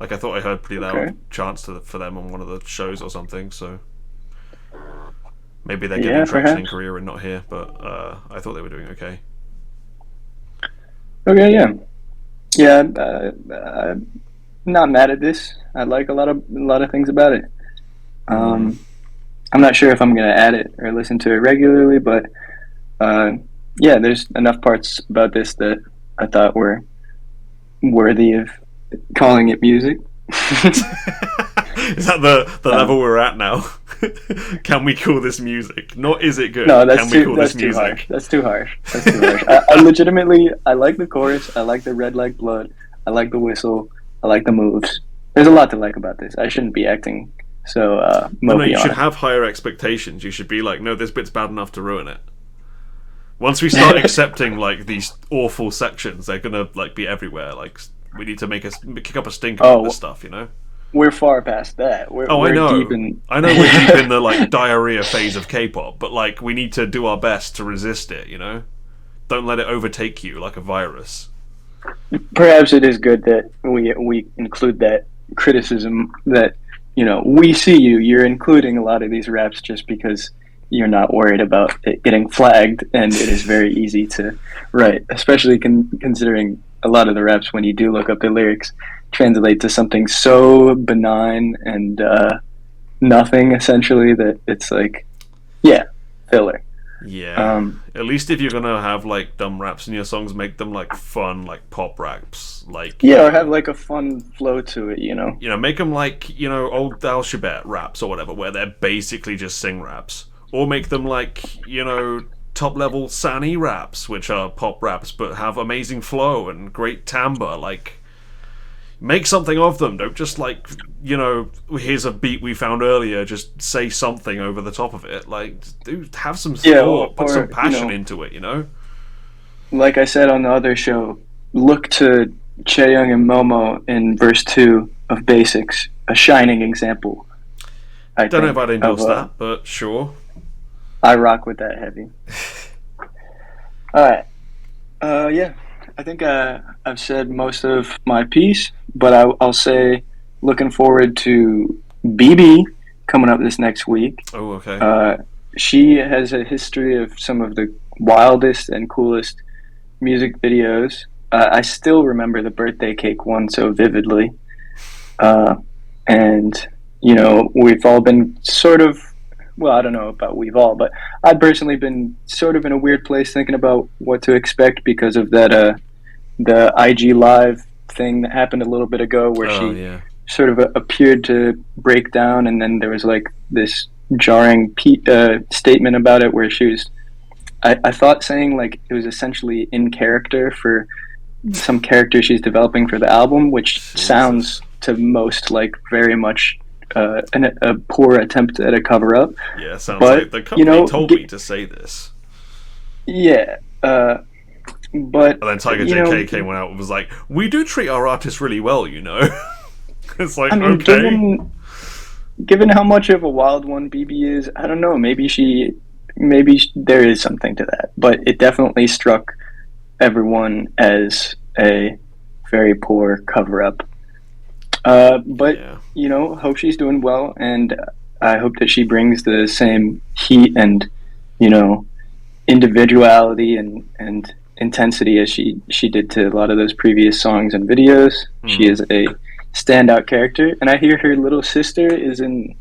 I heard pretty loud chants for them on one of the shows or something. So maybe they're getting traction in Korea and not here. But I thought they were doing okay. Okay, yeah. I'm not mad at this. I like a lot of things about it. I'm not sure if I'm gonna add it or listen to it regularly, but yeah, there's enough parts about this that I thought were worthy of calling it music. Is that the level we're at now? Can we call this music? Not is it good? No, Can we call this music? That's too harsh. I legitimately, I like the chorus. I like the red like blood. I like the whistle. I like the moves. There's a lot to like about this. I shouldn't be acting so no, you should have higher expectations. You should be like, no, this bit's bad enough to ruin it. Once we start accepting like these awful sections, they're gonna like be everywhere. Like we need to kick up a stink about this stuff, We're far past that. I know. I know we're deep in the like diarrhea phase of K-pop, but like we need to do our best to resist it. Don't let it overtake you like a virus. Perhaps it is good that we include that criticism that we see you're including a lot of these raps just because you're not worried about it getting flagged, and it is very easy to write, especially considering a lot of the raps, when you do look up the lyrics, translate to something so benign and nothing, essentially, that it's like, filler. Yeah. At least if you're gonna have like dumb raps in your songs, make them like fun, like pop raps, like or have like a fun flow to it, make them like old Al Shabbat raps or whatever, where they're basically just sing raps. Or make them like, top-level Sani raps, which are pop raps, but have amazing flow and great timbre. Like, make something of them. Don't just, like, here's a beat we found earlier, just say something over the top of it. Like, dude, have some thought, put some passion into it, Like I said on the other show, look to Chaeyoung and Momo in verse 2 of Basics, a shining example. I don't know if I'd endorse that, but sure. I rock with that heavy. Alright. Yeah. I think I've said most of my piece, but I'll say looking forward to BB coming up this next week. Oh, okay. She has a history of some of the wildest and coolest music videos. I still remember the birthday cake one so vividly. And, we've all been sort of, well, I don't know about we've all, but I've personally been sort of in a weird place thinking about what to expect because of that, the IG Live thing that happened a little bit ago where she sort of appeared to break down, and then there was like this jarring statement about it where she was, I thought saying like it was essentially in character for some character she's developing for the album, which sounds to most like very much a poor attempt at a cover up. Yeah, sounds But, like the company told me to say this. Yeah, but And then Tiger JK came out and was like, "We do treat our artists really well, you know." It's like, I mean, okay. given how much of a wild one BB is, I don't know. Maybe there is something to that, but it definitely struck everyone as a very poor cover up. But Yeah. hope she's doing well, and I hope that she brings the same heat and individuality and intensity as she did to a lot of those previous songs and videos. She is a standout character, and I hear her little sister is going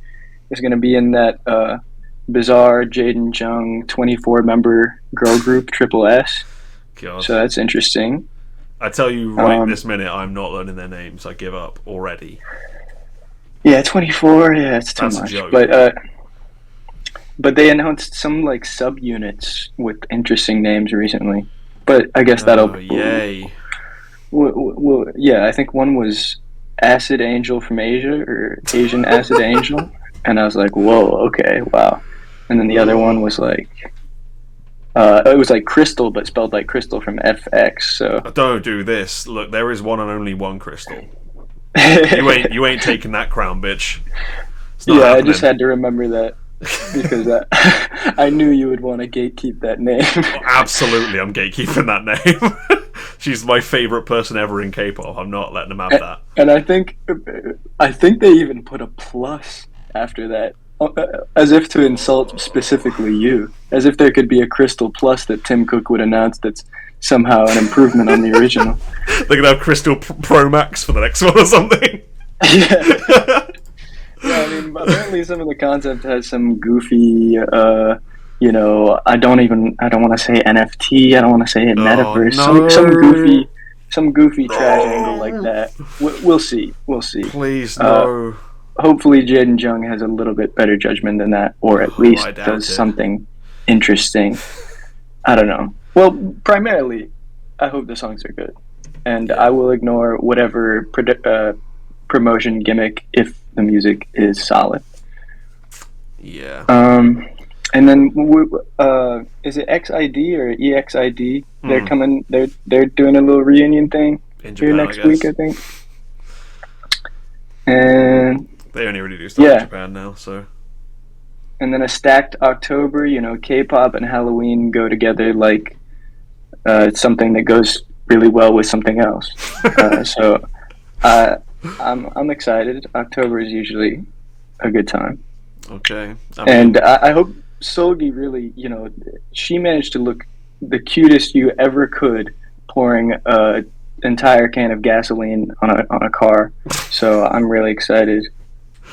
to be in that bizarre Jaden Jung 24-member girl group Triple S. God. So that's interesting. I tell you right this minute, I'm not learning their names. I give up already. Yeah, 24. Yeah, it's too That's a much. joke. But they announced some like subunits with interesting names recently. But I guess that'll. Yay. Yeah, I think one was Acid Angel from Asia, or Asian Acid Angel, and I was like, whoa, okay, wow. And then the other one was like, it was like Crystal, but spelled like Crystal from FX. So Don't do this. Look, there is one and only one Crystal. You ain't taking that crown, bitch. It's not happening. I just had to remember that because I knew you would want to gatekeep that name. Absolutely, I'm gatekeeping that name. She's my favorite person ever in K-pop. I'm not letting them have that. And I think they even put a plus after that, as if to insult specifically you, as if there could be a Crystal Plus that Tim Cook would announce that's somehow an improvement on the original. They're gonna have Crystal Pro Max for the next one or something. Yeah. Yeah, I mean, apparently some of the concept has some goofy, I don't want to say NFT, I don't want to say metaverse, no. some goofy trash angle like that. We'll see. Please, no. Hopefully Jaden Jung has a little bit better judgment than that, or at least does something interesting. I don't know. Well, primarily, I hope the songs are good. And I will ignore whatever promotion gimmick if the music is solid. Yeah. And then is it XID or EXID? They're coming. They're doing a little reunion thing In Japan, here next week, I think. And they only really do stuff in Japan now, so. And then a stacked October. K-pop and Halloween go together like it's something that goes really well with something else. So I'm excited. October is usually a good time. Okay. I hope Solgi really, she managed to look the cutest you ever could pouring an entire can of gasoline on a car. So I'm really excited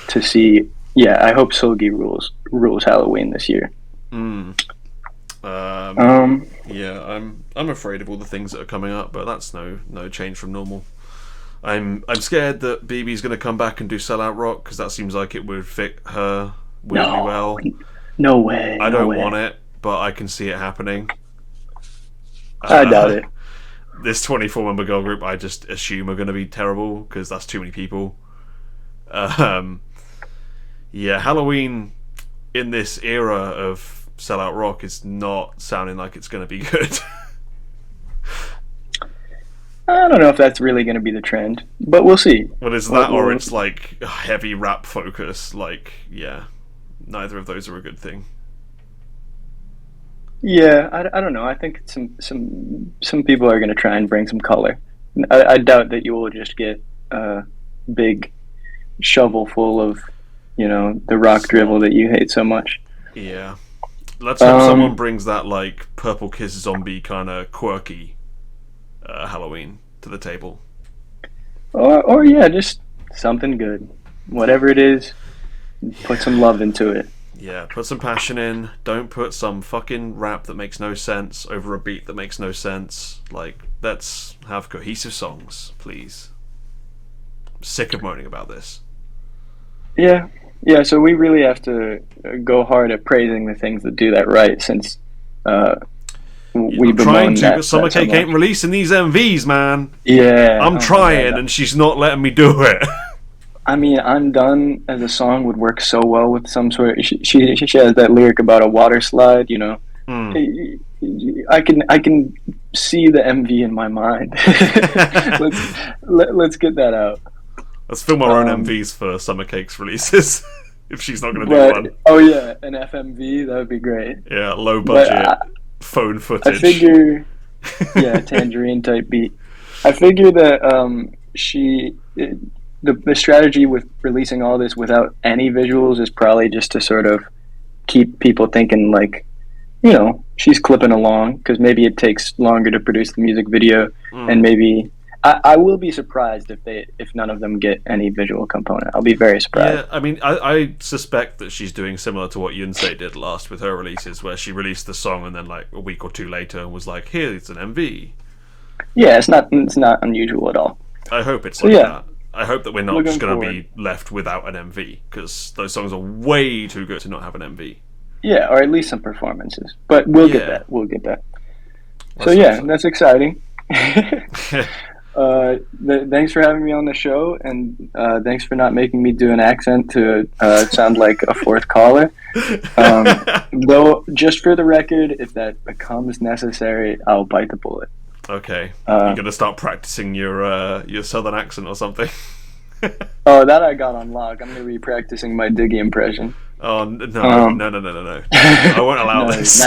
to see. Yeah, I hope Solgi rules Halloween this year. Yeah, I'm afraid of all the things that are coming up, but that's no change from normal. I'm scared that BB's going to come back and do Sellout Rock because that seems like it would fit her weirdly well. No way. I don't want it, but I can see it happening. I doubt it. This 24-member girl group, I just assume are going to be terrible because that's too many people. Yeah, Halloween in this era of Sellout Rock is not sounding like it's going to be good. I don't know if that's really going to be the trend, but we'll see. Well, it's that or it's like heavy rap focus. Like, yeah, neither of those are a good thing. Yeah, I don't know. I think some people are going to try and bring some color. I doubt that you will just get a big shovel full of, the rock drivel that you hate so much. Yeah. Let's hope someone brings that, like, Purple Kiss Zombie kind of quirky Halloween to the table. Or yeah, just something good. Whatever it is, put some love into it. Yeah, put some passion in. Don't put some fucking rap that makes no sense over a beat that makes no sense. Like, let's have cohesive songs, please. I'm sick of moaning about this. Yeah, so we really have to go hard at praising the things that do that right, since we've been trying to, but Summer Cake ain't releasing these MVs, man. Yeah. I'm trying, and she's not letting me do it. I mean, Undone as a song would work so well with some sort of. She has that lyric about a water slide. You know, I can see the MV in my mind. let's get that out. Let's film our own MVs for Summer Cake's releases. If she's not going to do one. Oh yeah, an FMV, that would be great. Yeah, low budget phone footage. I figure, yeah, Tangerine type beat. I figure that the strategy with releasing all this without any visuals is probably just to sort of keep people thinking like, you know, she's clipping along, because maybe it takes longer to produce the music video, and maybe I will be surprised if none of them get any visual component. I'll be very surprised. Yeah, I mean, I suspect that she's doing similar to what Yonsei did last with her releases, where she released the song and then like a week or two later was like, "Here's an MV." Yeah, it's not unusual at all. I hope it's like that. I hope that we're not just going to be left without an MV, because those songs are way too good to not have an MV. Yeah, or at least some performances. But we'll get that. We'll get that. That's So yeah, awesome. that's exciting. Thanks for having me on the show, and thanks for not making me do an accent to sound like a fourth caller. Though, just for the record, if that becomes necessary, I'll bite the bullet. Okay, you're going to start practicing your southern accent or something. Oh, that I got on lock. I'm going to be practicing my Diggy impression. Oh no! I won't allow this.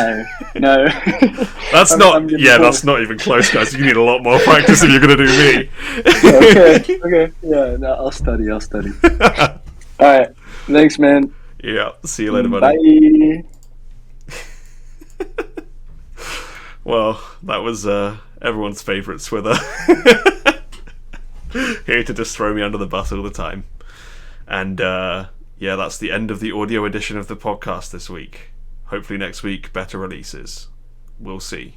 No. That's that's not even close, guys. You need a lot more practice if you're going to do me. Okay. Yeah, no, I'll study. All right. Thanks, man. Yeah. See you later, buddy. Bye. Well, that was everyone's favourite Swither. Here to just throw me under the bus all the time. And yeah, that's the end of the audio edition of the podcast this week. Hopefully next week, better releases. We'll see.